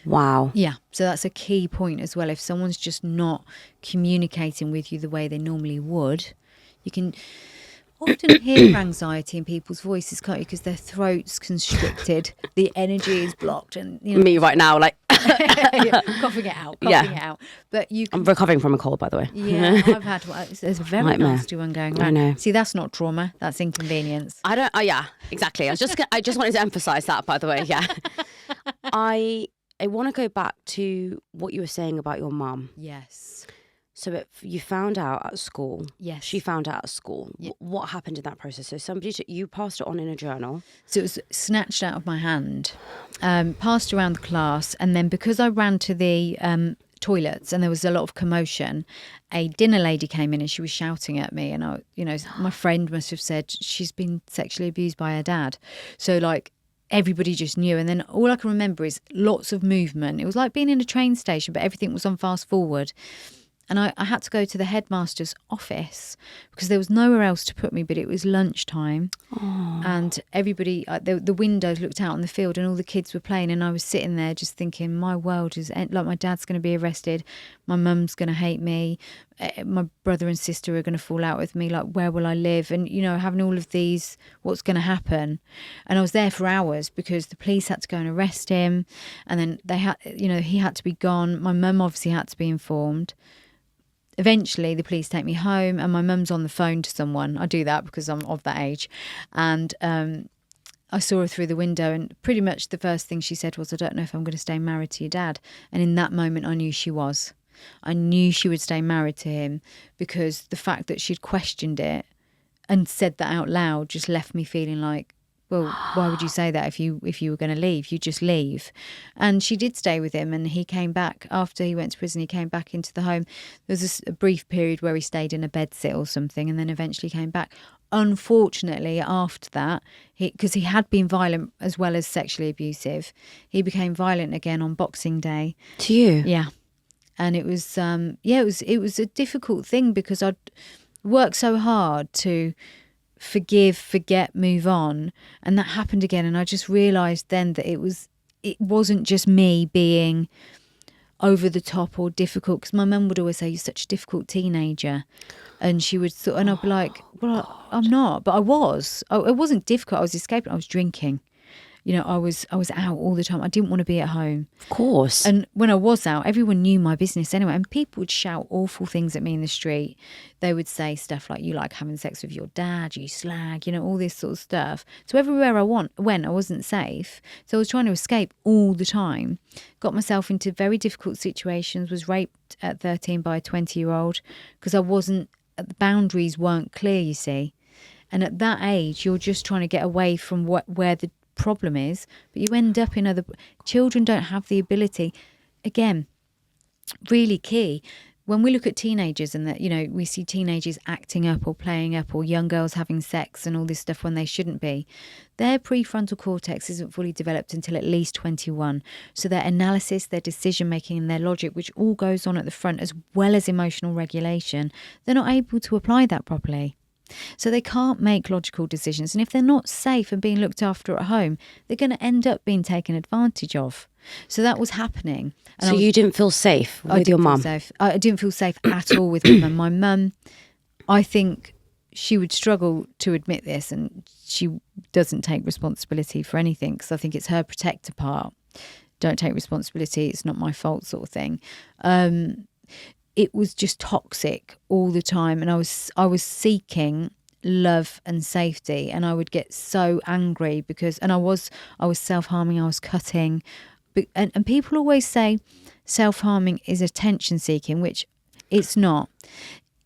Wow. Yeah, so that's a key point as well. If someone's just not communicating with you the way they normally would, you can often hear anxiety in people's voices, can't you? Because their throat's constricted, the energy is blocked, and me right now, like coughing it out. But I'm recovering from a cold, by the way. Yeah, I've had one. There's a very Nightmare. nasty one going on. I know. See, that's not trauma. That's inconvenience. I don't. Oh yeah, exactly. I just wanted to emphasize that, by the way. Yeah. I want to go back to what you were saying about your mum. Yes. So you found out at school. Yes. She found out at school. Yeah. What happened in that process? So you passed it on in a journal. So it was snatched out of my hand, passed around the class, and then because I ran to the toilets and there was a lot of commotion, a dinner lady came in and she was shouting at me, and my friend must have said she's been sexually abused by her dad. So everybody just knew. And then all I can remember is lots of movement. It was like being in a train station, but everything was on fast forward. And I had to go to the headmaster's office because there was nowhere else to put me, but it was lunchtime. Oh. And everybody, the windows looked out on the field and all the kids were playing. And I was sitting there just thinking, my world is like, my dad's going to be arrested. My mum's going to hate me. My brother and sister are going to fall out with me. Like, where will I live? And, having all of these, what's going to happen? And I was there for hours because the police had to go and arrest him. And then they had, he had to be gone. My mum obviously had to be informed. Eventually, the police take me home and my mum's on the phone to someone. I do that because I'm of that age. And I saw her through the window and pretty much the first thing she said was, I don't know if I'm going to stay married to your dad. And in that moment, I knew she was. I knew she would stay married to him because the fact that she'd questioned it and said that out loud just left me feeling like Well, why would you say that if you were going to leave? You just leave. And she did stay with him, and he came back after he went to prison. He came back into the home. There was a brief period where he stayed in a bedsit or something, and then eventually came back. Unfortunately, after that, because he had been violent as well as sexually abusive, he became violent again on Boxing Day. To you? Yeah. And it was it was a difficult thing, because I'd worked so hard to forgive, forget, move on, and that happened again. And I just realised then that it wasn't just me being over the top or difficult, because my mum would always say, you're such a difficult teenager, and she would and I'd be like, well, I'm not, but I was. It wasn't difficult. I was escaping. I was drinking. I was out all the time. I didn't want to be at home. Of course. And when I was out, everyone knew my business anyway. And people would shout awful things at me in the street. They would say stuff like, you like having sex with your dad, you slag, all this sort of stuff. So everywhere I went, I wasn't safe. So I was trying to escape all the time. Got myself into very difficult situations, was raped at 13 by a 20-year-old because the boundaries weren't clear, you see. And at that age, you're just trying to get away from where the problem is, but you end up in other. Children don't have the ability. Again, really key when we look at teenagers, and that we see teenagers acting up or playing up, or young girls having sex and all this stuff when they shouldn't be. Their prefrontal cortex isn't fully developed until at least 21. So their analysis, their decision making, and their logic, which all goes on at the front, as well as emotional regulation, they're not able to apply that properly. So they can't make logical decisions. And if they're not safe and being looked after at home, they're going to end up being taken advantage of. So that was happening. And so you didn't feel safe with your mum? I didn't feel safe at all with my mum. My mum, I think she would struggle to admit this, and she doesn't take responsibility for anything, because I think it's her protector part. Don't take responsibility. It's not my fault sort of thing. It was just toxic all the time, and I was seeking love and safety, and I would get so angry because I was self-harming, I was cutting, and people always say self-harming is attention seeking, which it's not.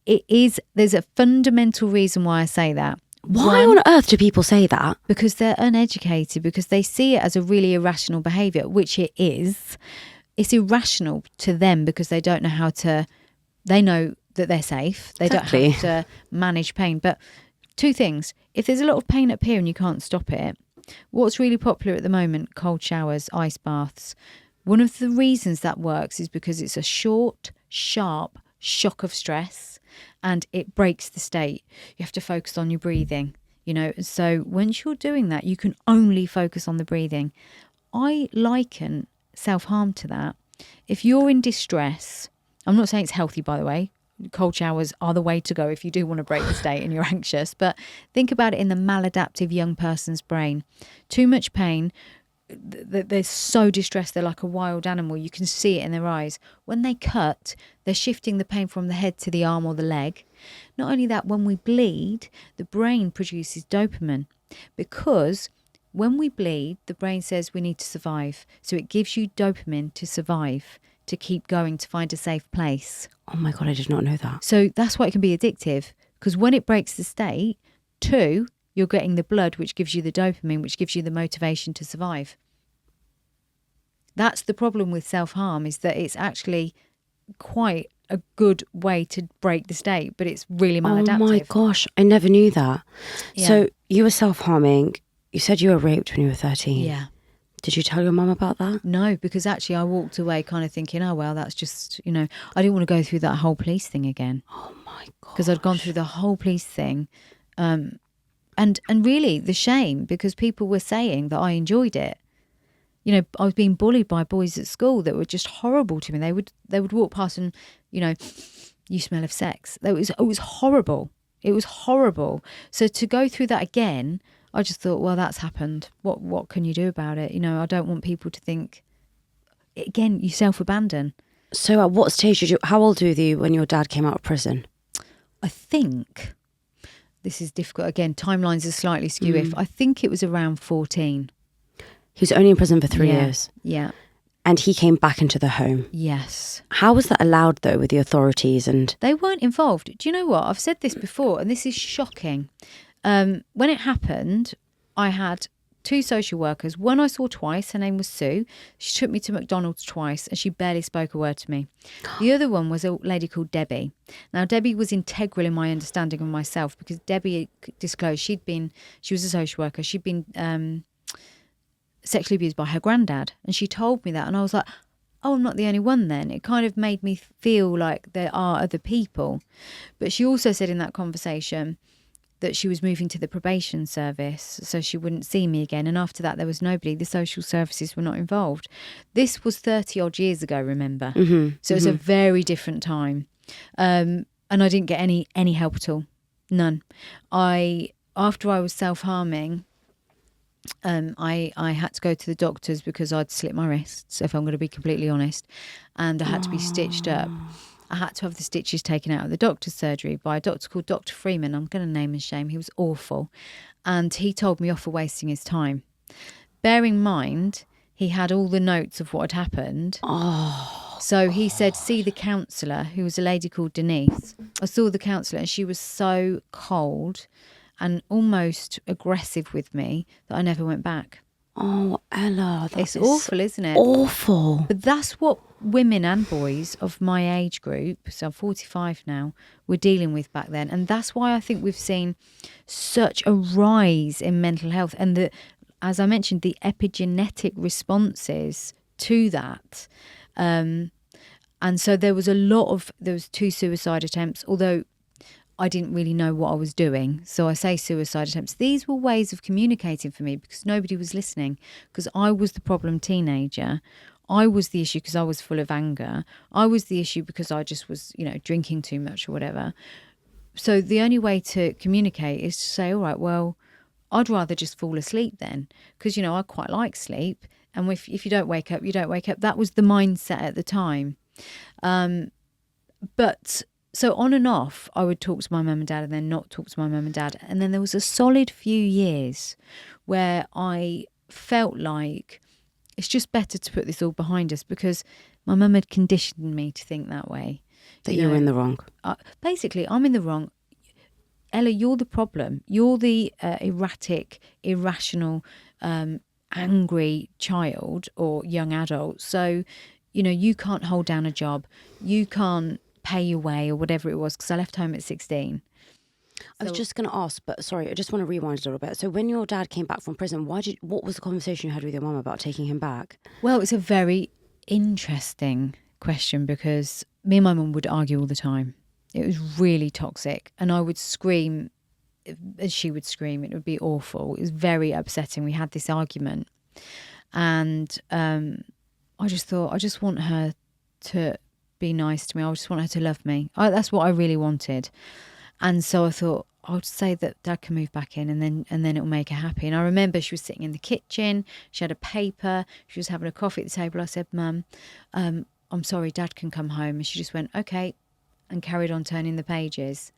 It is. There's a fundamental reason why I say that. Why on earth do people say that? Because they're uneducated, because they see it as a really irrational behaviour, which it is. It's irrational to them because they don't know how to. They know that they're safe. They don't have to manage pain. But two things. If there's a lot of pain up here and you can't stop it, what's really popular at the moment, cold showers, ice baths. One of the reasons that works is because it's a short, sharp shock of stress, and it breaks the state. You have to focus on your breathing, So once you're doing that, you can only focus on the breathing. I liken self-harm to that. If you're in distress, I'm not saying it's healthy, by the way. Cold showers are the way to go if you do want to break the state and you're anxious. But think about it in the maladaptive young person's brain. Too much pain. They're so distressed. They're like a wild animal. You can see it in their eyes. When they cut, they're shifting the pain from the head to the arm or the leg. Not only that, when we bleed, the brain produces dopamine, because when we bleed, the brain says we need to survive. So it gives you dopamine to survive, to keep going, to find a safe place. Oh my God, I did not know that. So that's why it can be addictive, because when it breaks the state, two, you're getting the blood, which gives you the dopamine, which gives you the motivation to survive. That's the problem with self-harm, is that it's actually quite a good way to break the state, but it's really maladaptive. Oh my gosh, I never knew that. Yeah. So you were self-harming. You said you were raped when you were 13. Yeah. Did you tell your mum about that? No, because actually I walked away kind of thinking, oh, well, that's just, I didn't want to go through that whole police thing again. Oh my God. Because I'd gone through the whole police thing. And really the shame, because people were saying that I enjoyed it. I was being bullied by boys at school that were just horrible to me. They would walk past and, you smell of sex. It was horrible. It was horrible. So to go through that again, I just thought, well, that's happened. What can you do about it? I don't want people to think, again, you self-abandon. So at what stage how old were you when your dad came out of prison? I think, this is difficult. Again, timelines are slightly skew. I think it was around 14. He was only in prison for 3 years. Yeah. And he came back into the home. Yes. How was that allowed, though, with the authorities? And they weren't involved. Do you know what? I've said this before, and this is shocking. When it happened, I had 2 social workers. One I saw twice. Her name was Sue. She took me to McDonald's twice and she barely spoke a word to me. The other one was a lady called Debbie. Now, Debbie was integral in my understanding of myself because Debbie disclosed she was a social worker. She'd been sexually abused by her granddad. And she told me that. And I was like, oh, I'm not the only one then. It kind of made me feel like there are other people. But she also said in that conversation that she was moving to the probation service so she wouldn't see me again. And after that, there was nobody. The social services were not involved. This was 30 odd years ago, remember? Mm-hmm. So it's a very different time. And I didn't get any help at all. None. After I was self-harming, I had to go to the doctors because I'd slit my wrists, if I'm going to be completely honest. And I had to be stitched up. I had to have the stitches taken out of the doctor's surgery by a doctor called Dr. Freeman. I'm going to name and shame. He was awful. And he told me off for wasting his time. Bear in mind, he had all the notes of what had happened. So he said, see the counsellor, who was a lady called Denise. I saw the counsellor and she was so cold and almost aggressive with me that I never went back. Oh, Ella, it's awful, isn't it? Awful. But that's what women and boys of my age group, so I'm 45 now, were dealing with back then. And that's why I think we've seen such a rise in mental health and as I mentioned, the epigenetic responses to that. And so there was 2 suicide attempts, although I didn't really know what I was doing. So I say suicide attempts. These were ways of communicating for me because nobody was listening, because I was the problem teenager. I was the issue because I was full of anger. I was the issue because I just was, drinking too much or whatever. So the only way to communicate is to say, all right, well, I'd rather just fall asleep then because, I quite like sleep. And if you don't wake up, you don't wake up. That was the mindset at the time. But so on and off, I would talk to my mum and dad and then not talk to my mum and dad. And then there was a solid few years where I felt like it's just better to put this all behind us because my mum had conditioned me to think that way. That you were in the wrong. Basically, I'm in the wrong. Ella, you're the problem. You're the erratic, irrational, angry child or young adult. So, you can't hold down a job. You can't pay your way or whatever it was because I left home at 16. I was just going to ask, but sorry, I just want to rewind a little bit. So when your dad came back from prison, what was the conversation you had with your mum about taking him back? Well, it's a very interesting question because me and my mum would argue all the time. It was really toxic and I would scream as she would scream. It would be awful. It was very upsetting. We had this argument and I just thought, I just want her to be nice to me. I just want her to love me. That's what I really wanted. And so I thought, I'll say that Dad can move back in and then it'll make her happy. And I remember she was sitting in the kitchen. She had a paper. She was having a coffee at the table. I said, Mum, I'm sorry, Dad can come home. And she just went, okay, and carried on turning the pages.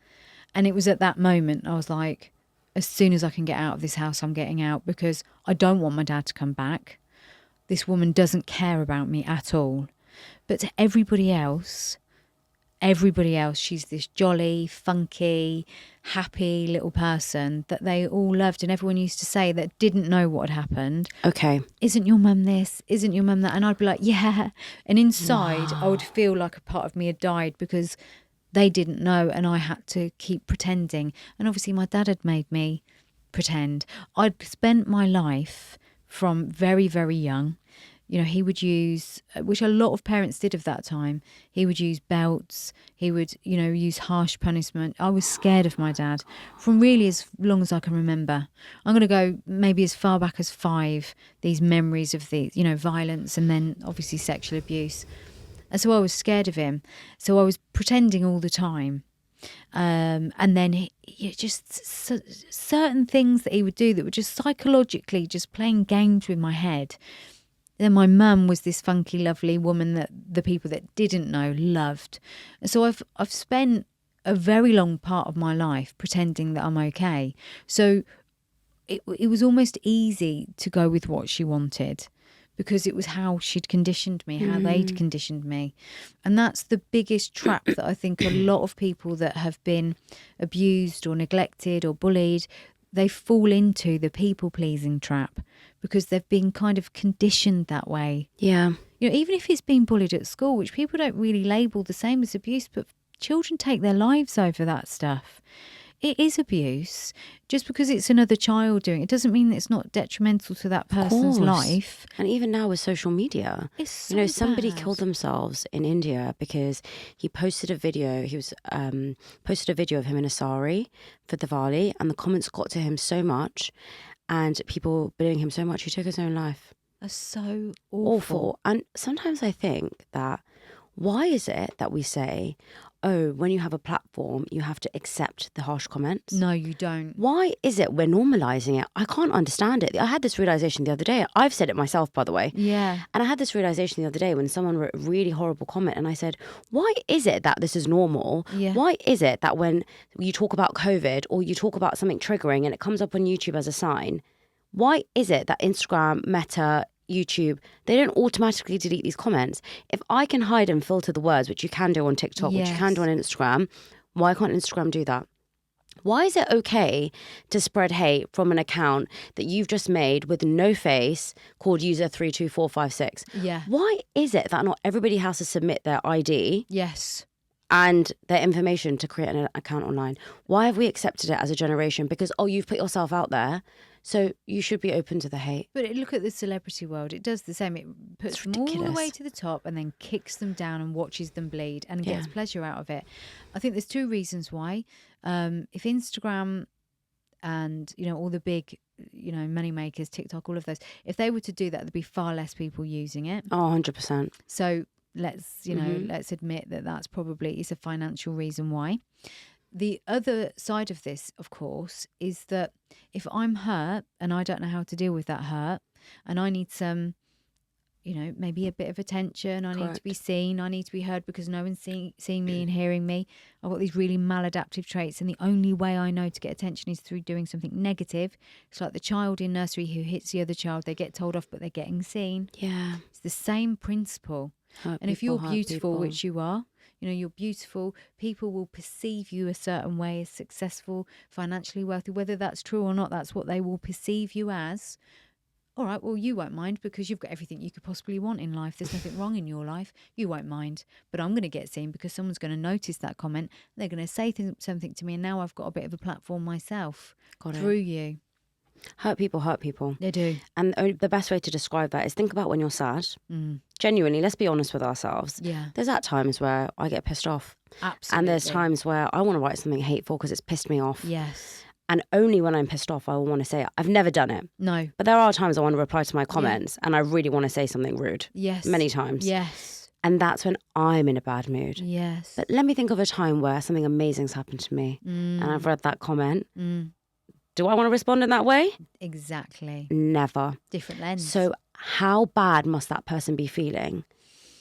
And it was at that moment I was like, as soon as I can get out of this house, I'm getting out because I don't want my dad to come back. This woman doesn't care about me at all. But to everybody else, she's this jolly, funky, happy little person that they all loved. And everyone used to say that didn't know what had happened. Okay. Isn't your mum this? Isn't your mum that? And I'd be like, yeah. And inside, I would feel like a part of me had died because they didn't know and I had to keep pretending. And obviously my dad had made me pretend. I'd spent my life from very, very young. He would use, which a lot of parents did of that time, he would use belts, he would, use harsh punishment. I was scared of my dad from really as long as I can remember. I'm going to go maybe as far back as 5, these memories of the, violence and then obviously sexual abuse. And so I was scared of him. So I was pretending all the time. And then certain things that he would do that were just psychologically just playing games with my head. Then my mum was this funky, lovely woman that the people that didn't know loved. And so I've spent a very long part of my life pretending that I'm okay. So it was almost easy to go with what she wanted because it was how she'd conditioned me, how they'd conditioned me. And that's the biggest trap that I think a lot of people that have been abused or neglected or bullied, they fall into the people-pleasing trap because they've been kind of conditioned that way. Yeah. You know, even if it's been bullied at school, which people don't really label the same as abuse, but children take their lives over that stuff. It is abuse. Just because it's another child doing it doesn't mean it's not detrimental to that person's life. And even now with social media, It's so somebody bad. killed themselves in India because he posted a video. He was posted a video of him in a sari for Diwali, and the comments got to him so much, and people bullying him so much, he took his own life. That's so awful. And sometimes I think that, why is it that we say, oh, when you have a platform, you have to accept the harsh comments? No, you don't. Why is it we're normalizing it? I can't understand it. I had this realization the other day. I've said it myself, by the way. Yeah. And I had this realization the other day when someone wrote a really horrible comment, and I said, why is it that this is normal? Yeah. Why is it that when you talk about COVID or you talk about something triggering and it comes up on YouTube as a sign, why is it that Instagram, Meta, YouTube, they don't automatically delete these comments? If I can hide and filter the words, which you can do on TikTok, which you can do on Instagram, why can't Instagram do that? Why is it okay to spread hate from an account that you've just made with no face called user 32456? Yeah. Why is it that not everybody has to submit their ID Yes. and their information to create an account online? Why have we accepted it as a generation? Because, oh, you've put yourself out there, so you should be open to the hate. But look at the celebrity world. It does the same. It puts them all the way to the top and then kicks them down and watches them bleed and gets pleasure out of it. I think there's two reasons why. If Instagram and, all the big, money makers, TikTok, all of those, if they were to do that, there'd be far less people using it. Oh, 100%. So let's admit that that's probably is a financial reason why. The other side of this, of course, is that if I'm hurt and I don't know how to deal with that hurt and I need some, maybe a bit of attention, I need to be seen, I need to be heard because no one's seeing me and hearing me. I've got these really maladaptive traits, and the only way I know to get attention is through doing something negative. It's like the child in nursery who hits the other child. They get told off, but they're getting seen. Yeah. It's the same principle. And if you're beautiful, which you are, you're beautiful, people will perceive you a certain way as successful, financially wealthy. Whether that's true or not, that's what they will perceive you as. All right, well, you won't mind because you've got everything you could possibly want in life. There's nothing wrong in your life. You won't mind. But I'm going to get seen because someone's going to notice that comment. They're going to say something to me, and now I've got a bit of a platform myself through you. Hurt people. They do. And the best way to describe that is think about when you're sad. Genuinely, let's be honest with ourselves. Yeah. There's at times where I get pissed off. Absolutely. And there's times where I want to write something hateful because it's pissed me off. Yes. And only when I'm pissed off, I will want to say it. I've never done it. No. But there are times I want to reply to my comments and I really want to say something rude. Yes. Many times. Yes. And that's when I'm in a bad mood. Yes. But let me think of a time where something amazing's happened to me and I've read that comment. Do I want to respond in that way? Exactly. Never. Different lens. So how bad must that person be feeling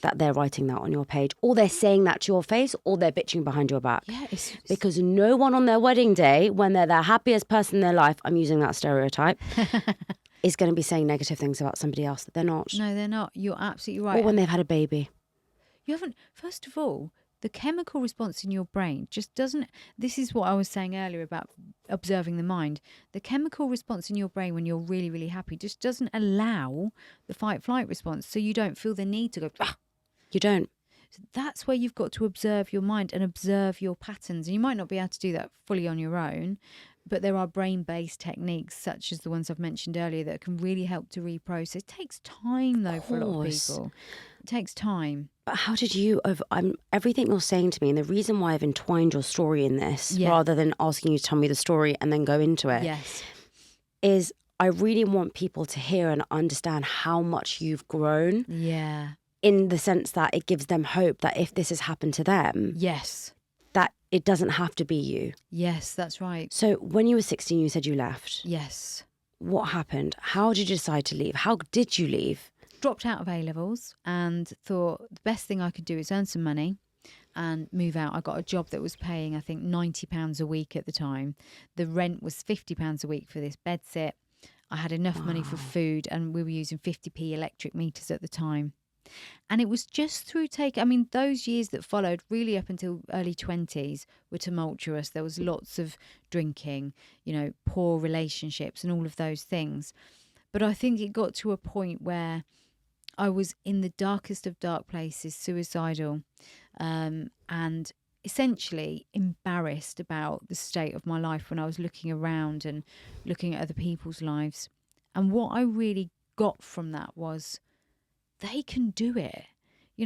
that they're writing that on your page, or they're saying that to your face, or they're bitching behind your back? Yeah, because no one on their wedding day, when they're the happiest person in their life, I'm using that stereotype, is going to be saying negative things about somebody else that they're not. No, they're not. You're absolutely right. Or when they've had a baby. You haven't, first of all, the chemical response in your brain just doesn't, this is what I was saying earlier about observing the mind. The chemical response in your brain when you're really, really happy just doesn't allow the fight-flight response. So you don't feel the need to go, ah. You don't. So that's where you've got to observe your mind and observe your patterns. And you might not be able to do that fully on your own, but there are brain-based techniques such as the ones I've mentioned earlier that can really help to reprocess. It takes time though for a lot of people. It takes time. But how did you, everything you're saying to me, and the reason why I've entwined your story in this, rather than asking you to tell me the story and then go into it, is I really want people to hear and understand how much you've grown. Yeah. In the sense that it gives them hope that if this has happened to them, that it doesn't have to be you. Yes, that's right. So when you were 16, you said you left. Yes. What happened? How did you decide to leave? How did you leave? Dropped out of A-levels and thought the best thing I could do is earn some money and move out. I got a job that was paying, I think, £90 a week at the time. The rent was £50 a week for this bedsit. I had enough money for food, and we were using 50p electric meters at the time. And it was just through those years that followed, really up until early 20s, were tumultuous. There was lots of drinking, poor relationships and all of those things. But I think it got to a point where I was in the darkest of dark places, suicidal, and essentially embarrassed about the state of my life when I was looking around and looking at other people's lives. And what I really got from that was they can do it.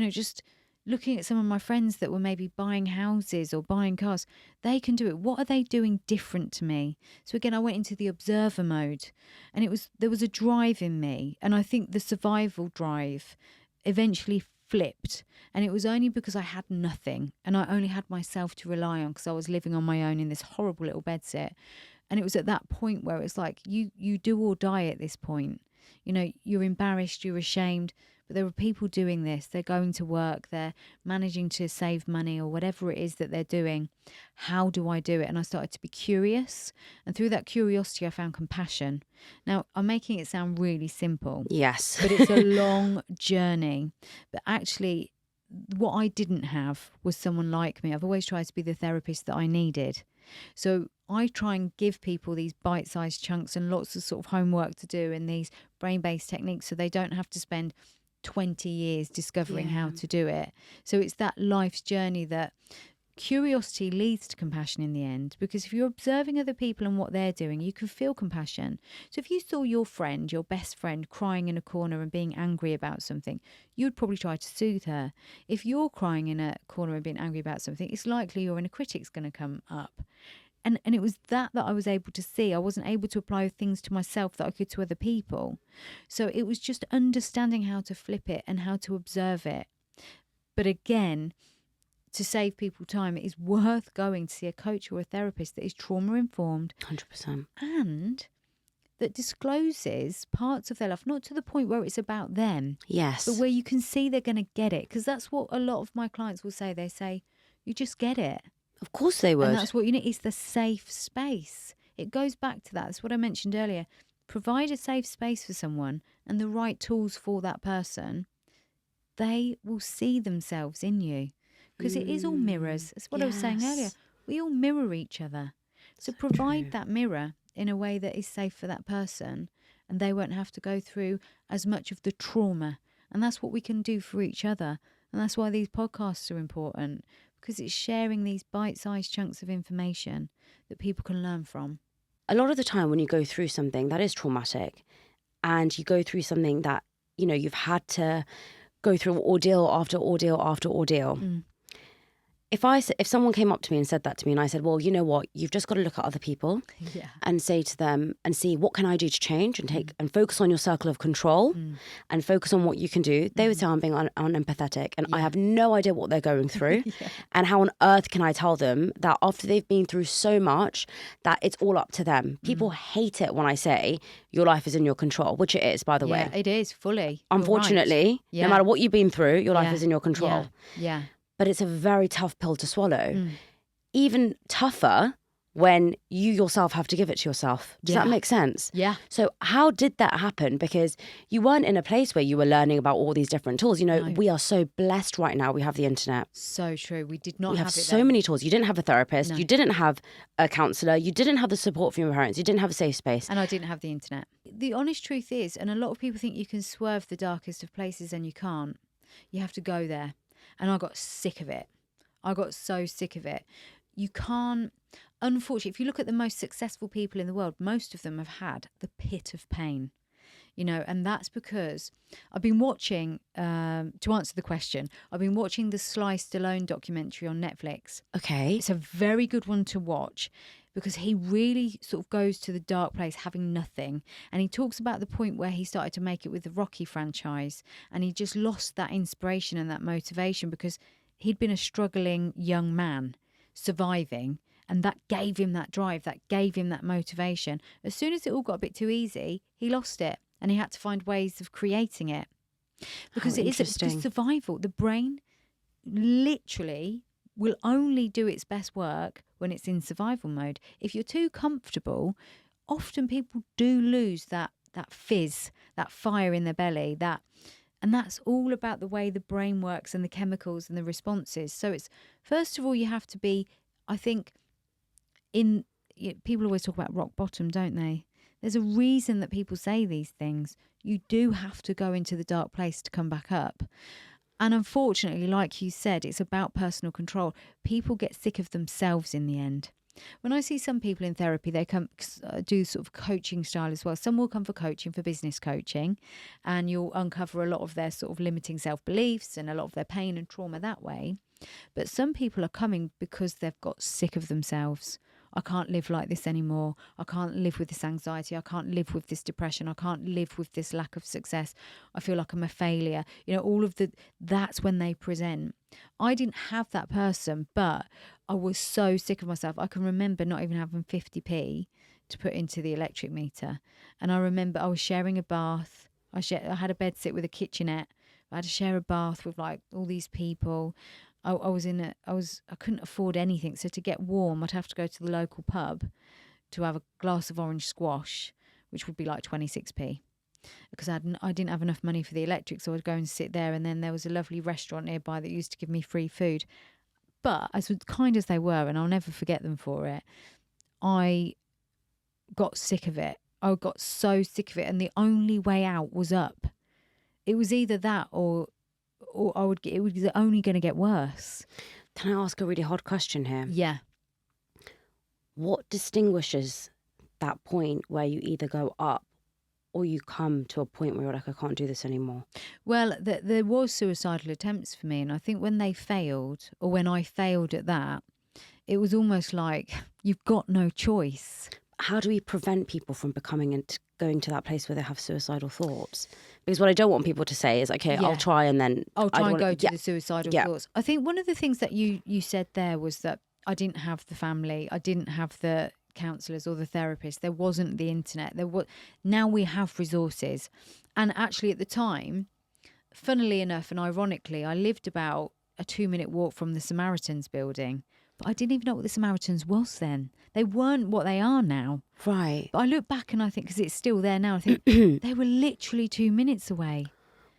Just looking at some of my friends that were maybe buying houses or buying cars, they can do it. What are they doing different to me? So again, I went into the observer mode, and there was a drive in me. And I think the survival drive eventually flipped, and it was only because I had nothing and I only had myself to rely on, because I was living on my own in this horrible little bedsit. And it was at that point where it's like you do or die at this point. You're embarrassed, you're ashamed, but there are people doing this. They're going to work, they're managing to save money or whatever it is that they're doing. How do I do it? And I started to be curious. And through that curiosity, I found compassion. Now, I'm making it sound really simple. Yes. But it's a long journey. But actually, what I didn't have was someone like me. I've always tried to be the therapist that I needed. So I try and give people these bite-sized chunks and lots of sort of homework to do and these brain-based techniques, so they don't have to spend 20 years discovering how to do it. So it's that life's journey that curiosity leads to compassion in the end, because if you're observing other people and what they're doing, you can feel compassion. So if you saw your best friend crying in a corner and being angry about something, you'd probably try to soothe her. If you're crying in a corner and being angry about something, it's likely your inner critic's going to come up. And it was that I was able to see. I wasn't able to apply things to myself that I could to other people. So it was just understanding how to flip it and how to observe it. But again, to save people time, it is worth going to see a coach or a therapist that is trauma-informed. 100%. And that discloses parts of their life, not to the point where it's about them. Yes. But where you can see they're going to get it. Because that's what a lot of my clients will say. They say, you just get it. Of course they would. And that's what you need. It's the safe space. It goes back to that. That's what I mentioned earlier. Provide a safe space for someone and the right tools for that person. They will see themselves in you. Because it is all mirrors. That's what I was saying earlier. We all mirror each other. So provide that mirror in a way that is safe for that person, and they won't have to go through as much of the trauma. And that's what we can do for each other. And that's why these podcasts are important, because it's sharing these bite-sized chunks of information that people can learn from. A lot of the time when you go through something that is traumatic, and you go through something that, you've had to go through ordeal after ordeal after ordeal. If someone came up to me and said that to me, and I said, well, you know what, you've just got to look at other people and say to them and see, what can I do to change, and and focus on your circle of control and focus on what you can do. They would say I'm being unempathetic, and I have no idea what they're going through. And how on earth can I tell them that after they've been through so much that it's all up to them? People hate it when I say your life is in your control, which it is, by the way. Yeah, it is, fully. Unfortunately, no matter what you've been through, your life is in your control. Yeah. But it's a very tough pill to swallow. Even tougher when you yourself have to give it to yourself. Does that make sense? Yeah. So how did that happen? Because you weren't in a place where you were learning about all these different tools. We are so blessed right now. We have the internet. So true. We did not have have it so then. many tools. You didn't have a therapist. No. You didn't have a counsellor. You didn't have the support from your parents. You didn't have a safe space. And I didn't have the internet. The honest truth is, and a lot of people think you can swerve the darkest of places, and you can't. You have to go there. And I got sick of it. I got so sick of it. You can't, unfortunately, if you look at the most successful people in the world, most of them have had the pit of pain, and that's because I've been watching, to answer the question, I've been watching the Sly Stallone documentary on Netflix. Okay. It's a very good one to watch, because he really sort of goes to the dark place, having nothing. And he talks about the point where he started to make it with the Rocky franchise, and he just lost that inspiration and that motivation, because he'd been a struggling young man surviving, and that gave him that drive, that gave him that motivation. As soon as it all got a bit too easy, he lost it, and he had to find ways of creating it. Because it's survival. The brain literally will only do its best work when it's in survival mode. If you're too comfortable, often people do lose that fizz, that fire in their belly, that And that's all about the way the brain works and the chemicals and the responses. So it's, first of all, you have to be, I think, people always talk about rock bottom, don't they? There's a reason that people say these things. You do have to go into the dark place to come back up. And unfortunately, like you said, it's about personal control. People get sick of themselves in the end. When I see some people in therapy, they come do sort of coaching style as well. Some will come for coaching, for business coaching, and you'll uncover a lot of their sort of limiting self-beliefs and a lot of their pain and trauma that way. But some people are coming because they've got sick of themselves. I can't live like this anymore. I can't live with this anxiety. I can't live with this depression. I can't live with this lack of success. I feel like I'm a failure. All of that's when they present. I didn't have that person, but I was so sick of myself. I can remember not even having 50p to put into the electric meter. And I remember I was sharing a bath. I had a bed sit with a kitchenette. I had to share a bath with like all these people. I couldn't afford anything. So to get warm, I'd have to go to the local pub to have a glass of orange squash, which would be like 26p. Because I didn't have enough money for the electric, so I'd go and sit there. And then there was a lovely restaurant nearby that used to give me free food. But as kind as they were, and I'll never forget them for it, I got sick of it. I got so sick of it. And the only way out was up. It was either that or it was only going to get worse. Can I ask a really hard question here? Yeah. What distinguishes that point where you either go up or you come to a point where you're like, I can't do this anymore? Well, there was suicidal attempts for me. And I think when they failed, or when I failed at that, it was almost like you've got no choice. How do we prevent people from becoming and going to that place where they have suicidal thoughts? Because what I don't want people to say is, okay, I'll try and then... I'll try and go to the suicidal thoughts. I think one of the things that you said there was that I didn't have the family. I didn't have the counsellors or the therapist. There wasn't the internet. Now we have resources. And actually at the time, funnily enough and ironically, I lived about a 2-minute walk from the Samaritans building. But I didn't even know what the Samaritans was then. They weren't what they are now. Right. But I look back and I think, because it's still there now, I think they were literally 2 minutes away.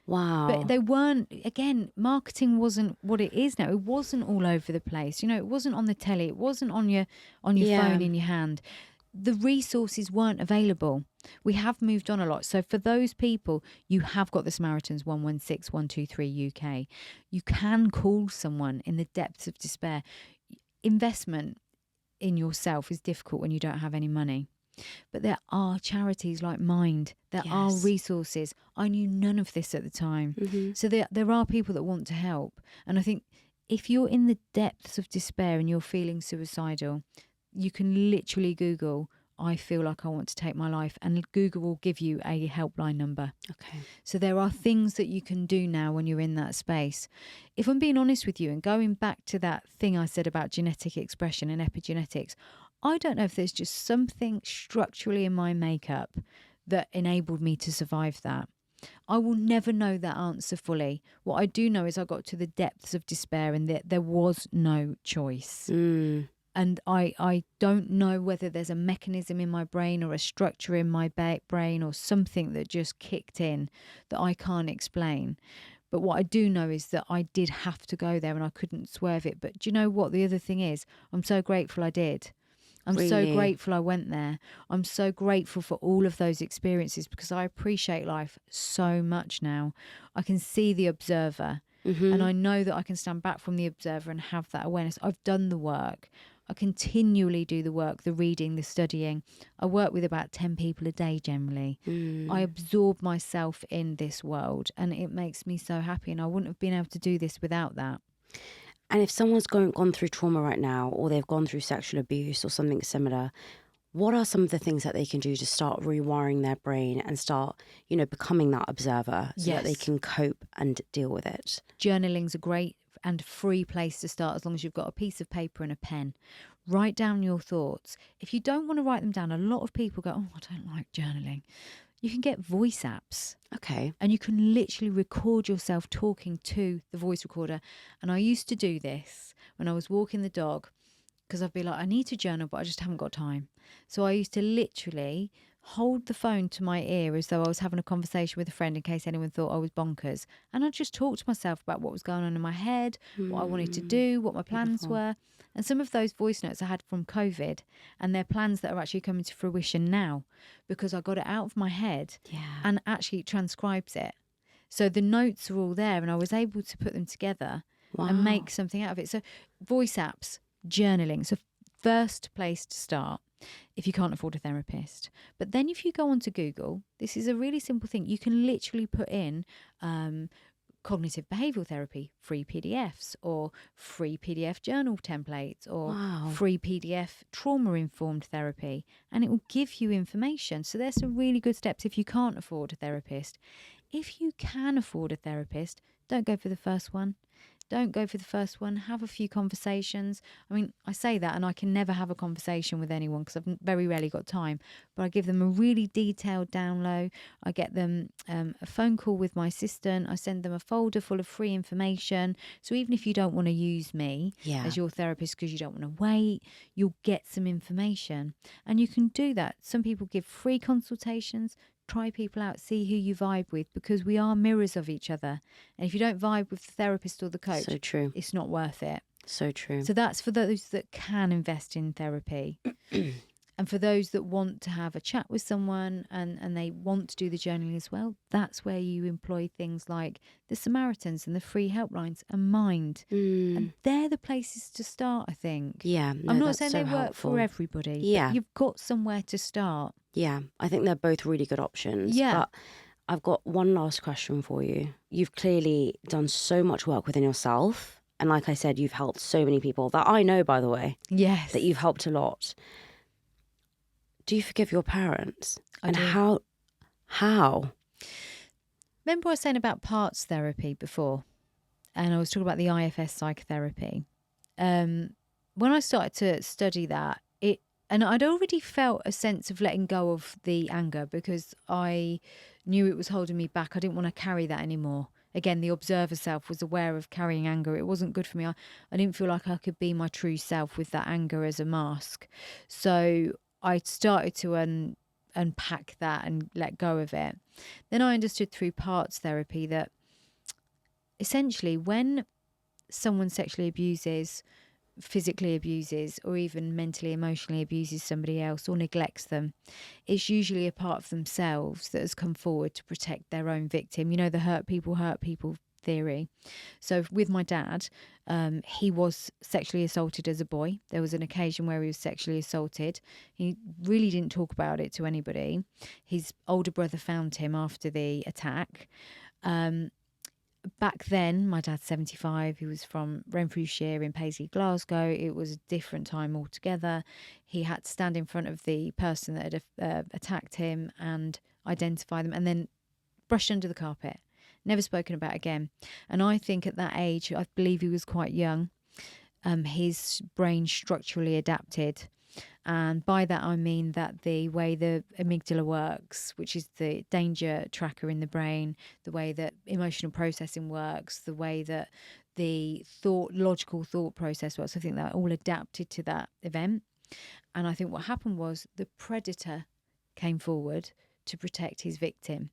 Wow. But they weren't, again, marketing wasn't what it is now. It wasn't all over the place. It wasn't on the telly. It wasn't on your phone in your hand. The resources weren't available. We have moved on a lot. So for those people, you have got the Samaritans 116 123 UK. You can call someone in the depths of despair. Investment in yourself is difficult when you don't have any money. But there are charities like Mind. There are resources. I knew none of this at the time. Mm-hmm. So there are people that want to help. And I think if you're in the depths of despair and you're feeling suicidal, you can literally Google, I feel like I want to take my life, and Google will give you a helpline number. Okay. So there are things that you can do now when you're in that space. If I'm being honest with you, and going back to that thing I said about genetic expression and epigenetics, I don't know if there's just something structurally in my makeup that enabled me to survive that. I will never know that answer fully. What I do know is I got to the depths of despair and there was no choice. And I don't know whether there's a mechanism in my brain or a structure in my brain or something that just kicked in that I can't explain. But what I do know is that I did have to go there and I couldn't swerve it. But do you know what the other thing is? I'm so grateful I did. I'm so grateful I went there. I'm so grateful for all of those experiences because I appreciate life so much now. I can see the observer and I know that I can stand back from the observer and have that awareness. I've done the work. I continually do the work, the reading, the studying. I work with about 10 people a day generally. I absorb myself in this world and it makes me so happy, and I wouldn't have been able to do this without that. And if someone's gone through trauma right now, or they've gone through sexual abuse or something similar, what are some of the things that they can do to start rewiring their brain and start, becoming that observer so that they can cope and deal with it? Journaling's a great and free place to start as long as you've got a piece of paper and a pen. Write down your thoughts. If you don't want to write them down, a lot of people go, I don't like journaling. You can get voice apps. Okay. And you can literally record yourself talking to the voice recorder. And I used to do this when I was walking the dog because I'd be like, I need to journal, but I just haven't got time. So I used to literally hold the phone to my ear as though I was having a conversation with a friend in case anyone thought I was bonkers. And I'd just talk to myself about what was going on in my head, what I wanted to do, what my plans Beautiful. were. And some of those voice notes I had from COVID, and they're plans that are actually coming to fruition now because I got it out of my head and actually it transcribes it. So the notes are all there and I was able to put them together and make something out of it. So voice apps, journaling. So first place to start if you can't afford a therapist. But then if you go onto Google, this is a really simple thing. You can literally put in cognitive behavioural therapy, free PDFs, or free PDF journal templates, or free PDF trauma-informed therapy, and it will give you information. So there's some really good steps if you can't afford a therapist. If you can afford a therapist, don't go for the first one. Don't go for the first one. Have a few conversations. I mean, I say that and I can never have a conversation with anyone because I've very rarely got time. But I give them a really detailed download. I get them a phone call with my assistant. I send them a folder full of free information. So even if you don't want to use me as your therapist because you don't want to wait, you'll get some information. And you can do that. Some people give free consultations. Try people out, see who you vibe with, because we are mirrors of each other. And if you don't vibe with the therapist or the coach, so true. It's not worth it. So true. So that's for those that can invest in therapy. And for those that want to have a chat with someone and they want to do the journaling as well, that's where you employ things like the Samaritans and the free helplines and Mind. And they're the places to start, I think. Yeah, no, I'm not that's saying so they work helpful for everybody. Yeah. But you've got somewhere to start. Yeah, I think they're both really good options. Yeah. But I've got one last question for you. You've clearly done so much work within yourself. And like I said, you've helped so many people that I know, by the way. Yes. That you've helped a lot. Do you forgive your parents? I do. How? Remember I was saying about parts therapy before? And I was talking about the IFS psychotherapy. When I started to study that, and I'd already felt a sense of letting go of the anger because I knew it was holding me back. I didn't want to carry that anymore. Again, the observer self was aware of carrying anger. It wasn't good for me. I didn't feel like I could be my true self with that anger as a mask. So I started to unpack that and let go of it. Then I understood through parts therapy that essentially when someone sexually abuses, physically abuses, or even mentally, emotionally abuses somebody else or neglects them, it's usually a part of themselves that has come forward to protect their own victim. You know, the hurt people theory. So with my dad, he was sexually assaulted as a boy. There was an occasion where he was sexually assaulted. He really didn't talk about it to anybody. His older brother found him after the attack. Back then, my dad's 75. He was from Renfrewshire in Paisley, Glasgow. It was a different time altogether. He had to stand in front of the person that had attacked him and identify them and then brushed under the carpet. Never spoken about again. And I think at that age, I believe he was quite young, his brain structurally adapted. And by that, I mean that the way the amygdala works, which is the danger tracker in the brain, the way that emotional processing works, the way that the logical thought process works, I think that all adapted to that event. And I think what happened was the predator came forward to protect his victim.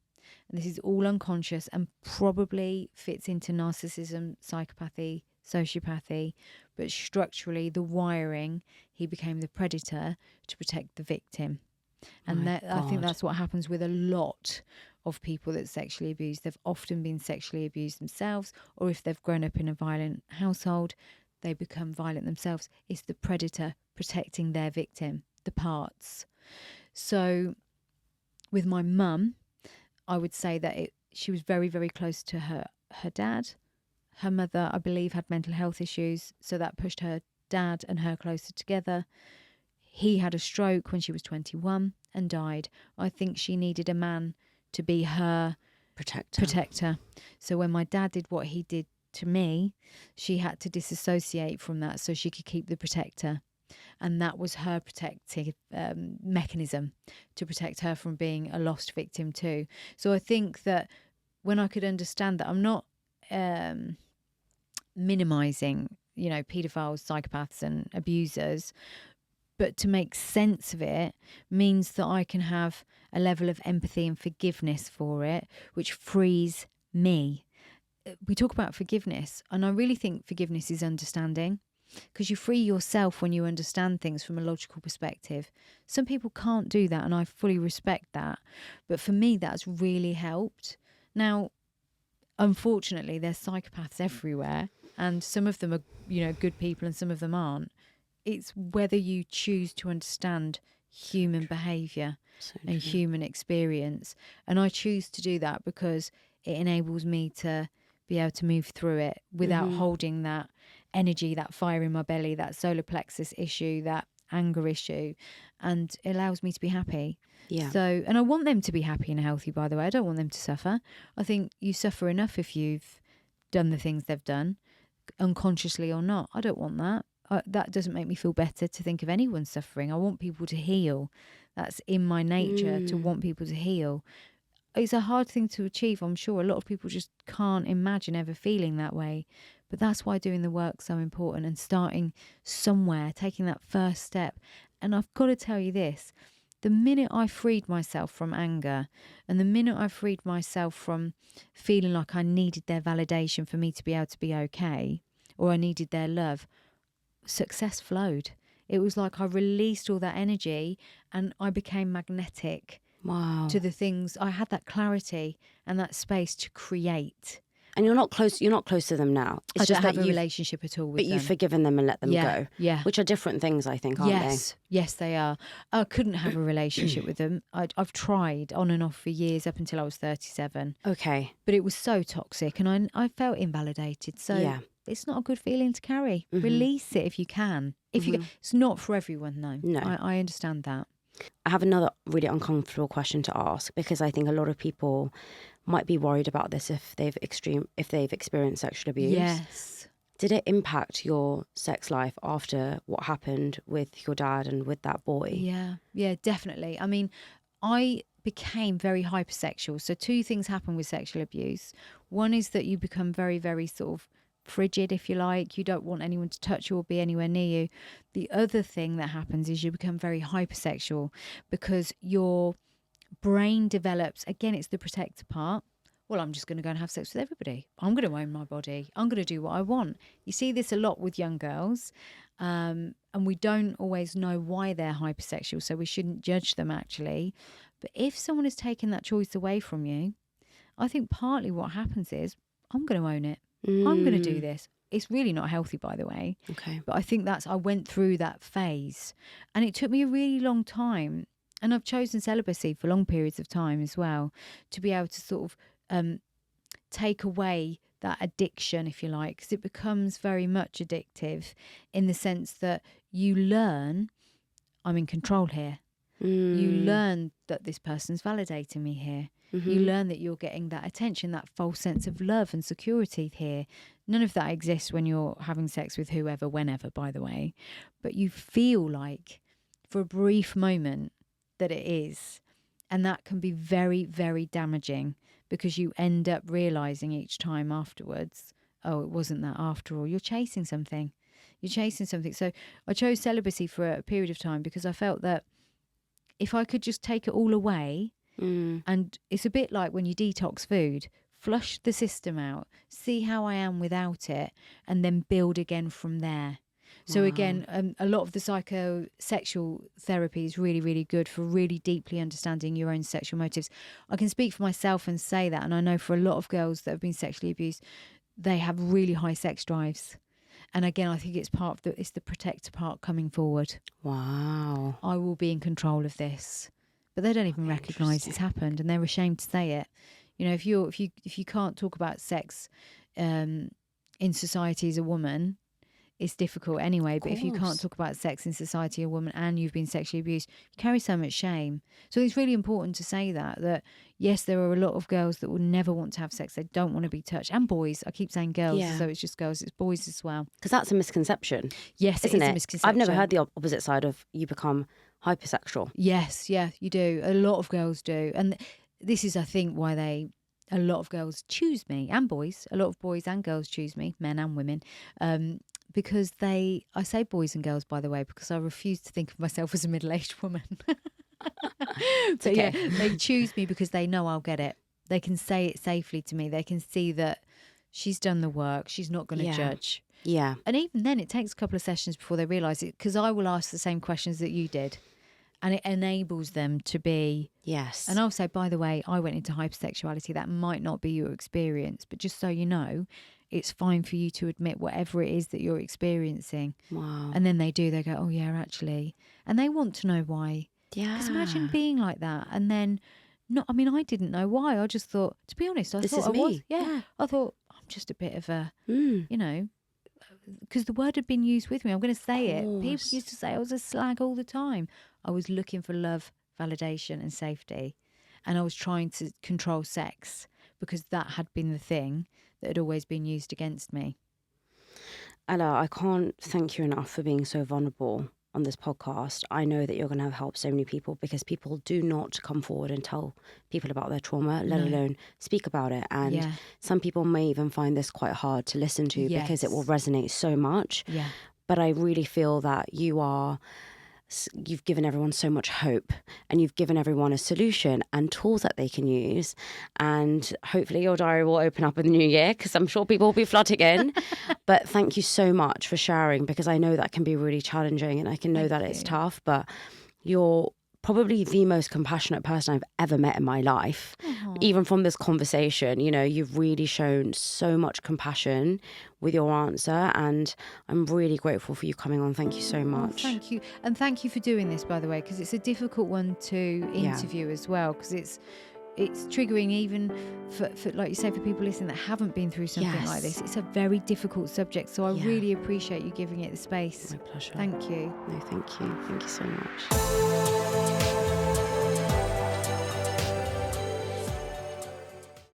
And this is all unconscious and probably fits into narcissism, psychopathy, sociopathy, but structurally the wiring, he became the predator to protect the victim. And I think that's what happens with a lot of people that sexually abuse. They've often been sexually abused themselves, or if they've grown up in a violent household, they become violent themselves. It's the predator protecting their victim, the parts. So with my mum, I would say that she was very, very close to her dad. Her mother, I believe, had mental health issues, so that pushed her dad and her closer together. He had a stroke when she was 21 and died. I think she needed a man to be her protector. So when my dad did what he did to me, she had to disassociate from that so she could keep the protector. And that was her protective mechanism to protect her from being a lost victim too. So I think that when I could understand that, I'm not minimising, paedophiles, psychopaths and abusers, But to make sense of it means that I can have a level of empathy and forgiveness for it, which frees me. We talk about forgiveness, and I really think forgiveness is understanding, because you free yourself when you understand things from a logical perspective. Some people can't do that, and I fully respect that. But for me, that's really helped. Now, unfortunately, there's psychopaths everywhere, and some of them are, good people, and some of them aren't. It's whether you choose to understand human behaviour and human experience. And I choose to do that because it enables me to be able to move through it without holding that energy, that fire in my belly, that solar plexus issue, that anger issue, and it allows me to be happy. Yeah. So, and I want them to be happy and healthy, by the way. I don't want them to suffer. I think you suffer enough if you've done the things they've done, unconsciously or not. I don't want that. That doesn't make me feel better to think of anyone suffering. I want people to heal. That's in my nature, to want people to heal. It's a hard thing to achieve, I'm sure. A lot of people just can't imagine ever feeling that way. But that's why doing the work's so important, and starting somewhere, taking that first step. And I've got to tell you this, the minute I freed myself from anger, and the minute I freed myself from feeling like I needed their validation for me to be able to be okay, or I needed their love, success flowed. It was like I released all that energy and I became magnetic to the things. I had that clarity and that space to create. And you're not close to them now. It's I just don't have that a relationship at all with them. But you've forgiven them and let them go. Yeah. Which are different things, I think, aren't they? Yes, they are. I couldn't have a relationship with them. I've tried on and off for years up until I was 37. Okay. But it was so toxic and I felt invalidated. So it's not a good feeling to carry. Release it if you can. It's not for everyone, though. No. I understand that. I have another really uncomfortable question to ask, because I think a lot of people might be worried about this if they've experienced sexual abuse. Yes. Did it impact your sex life after what happened with your dad and with that boy? Yeah, definitely. I mean, I became very hypersexual. So 2 things happen with sexual abuse. One is that you become very, very sort of frigid, if you like. You don't want anyone to touch you or be anywhere near you. The other thing that happens is you become very hypersexual, because your brain develops, again, it's the protector part. Well, I'm just going to go and have sex with everybody. I'm going to own my body. I'm going to do what I want. You see this a lot with young girls, and we don't always know why they're hypersexual, so we shouldn't judge them, actually. But if someone has taken that choice away from you, I think partly what happens is, I'm going to own it. I'm going to do this. It's really not healthy, by the way. Okay. But I think I went through that phase, and it took me a really long time. And I've chosen celibacy for long periods of time as well, to be able to sort of take away that addiction, if you like, because it becomes very much addictive, in the sense that you learn, I'm in control here. You learn that this person's validating me here. You learn that you're getting that attention, that false sense of love and security here. None of that exists when you're having sex with whoever, whenever, by the way. But you feel like, for a brief moment, that it is. And that can be very, very damaging, because you end up realising each time afterwards, oh, it wasn't that after all. You're chasing something. So I chose celibacy for a period of time, because I felt that if I could just take it all away, and it's a bit like when you detox food, flush the system out, see how I am without it, and then build again from there. So again, a lot of the psychosexual therapy is really, really good for really deeply understanding your own sexual motives. I can speak for myself and say that, and I know for a lot of girls that have been sexually abused, they have really high sex drives. And again, I think it's it's the protector part coming forward. Wow. I will be in control of this. But they don't even recognise it's happened, and they're ashamed to say it. You know, if you can't talk about sex in society as a woman, it's difficult anyway. But if you can't talk about sex in society as a woman and you've been sexually abused, you carry so much shame. So it's really important to say that yes, there are a lot of girls that will never want to have sex. They don't want to be touched. And boys. I keep saying girls, so it's just girls. It's boys as well. Because that's a misconception. Yes, isn't it is it? a misconception. I've never heard the opposite side of you become hypersexual. Yes, yeah, you do. A lot of girls do. And this is, I think, why a lot of girls choose me, and boys. A lot of boys and girls choose me, men and women. because I say boys and girls, by the way, because I refuse to think of myself as a middle-aged woman. So okay. yeah, they choose me because they know I'll get it. They can say it safely to me. They can see that she's done the work. She's not going to judge. Yeah. And even then, it takes a couple of sessions before they realise it, because I will ask the same questions that you did. And it enables them to be... Yes. And I'll say, by the way, I went into hypersexuality. That might not be your experience, but just so you know, it's fine for you to admit whatever it is that you're experiencing. Wow. And then they do. They go, oh, yeah, actually. And they want to know why. Yeah. Because imagine being like that and then... I didn't know why. I just thought, to be honest, I thought I was. Yeah. I thought, I'm just a bit of a, because the word had been used with me. I'm going to say it. People used to say I was a slag all the time. I was looking for love, validation and safety. And I was trying to control sex because that had been the thing that had always been used against me. Ella, I can't thank you enough for being so vulnerable on this podcast. I know that you're going to have helped so many people, because people do not come forward and tell people about their trauma, let alone speak about it. And some people may even find this quite hard to listen to because it will resonate so much. Yeah. But I really feel that you've given everyone so much hope, and you've given everyone a solution and tools that they can use. And hopefully your diary will open up in the new year, because I'm sure people will be flooding in. But thank you so much for sharing, because I know that can be really challenging, and I can know that it's tough, but you're probably the most compassionate person I've ever met in my life. Even from this conversation, you've really shown so much compassion with your answer, and I'm really grateful for you coming on. Thank you so much. Thank you. And thank you for doing this, by the way, because it's a difficult one to interview as well, because it's triggering even for, like you say, for people listening that haven't been through something like this. It's a very difficult subject, so I really appreciate you giving it the space. My pleasure. Thank you. No, thank you. Thank you so much.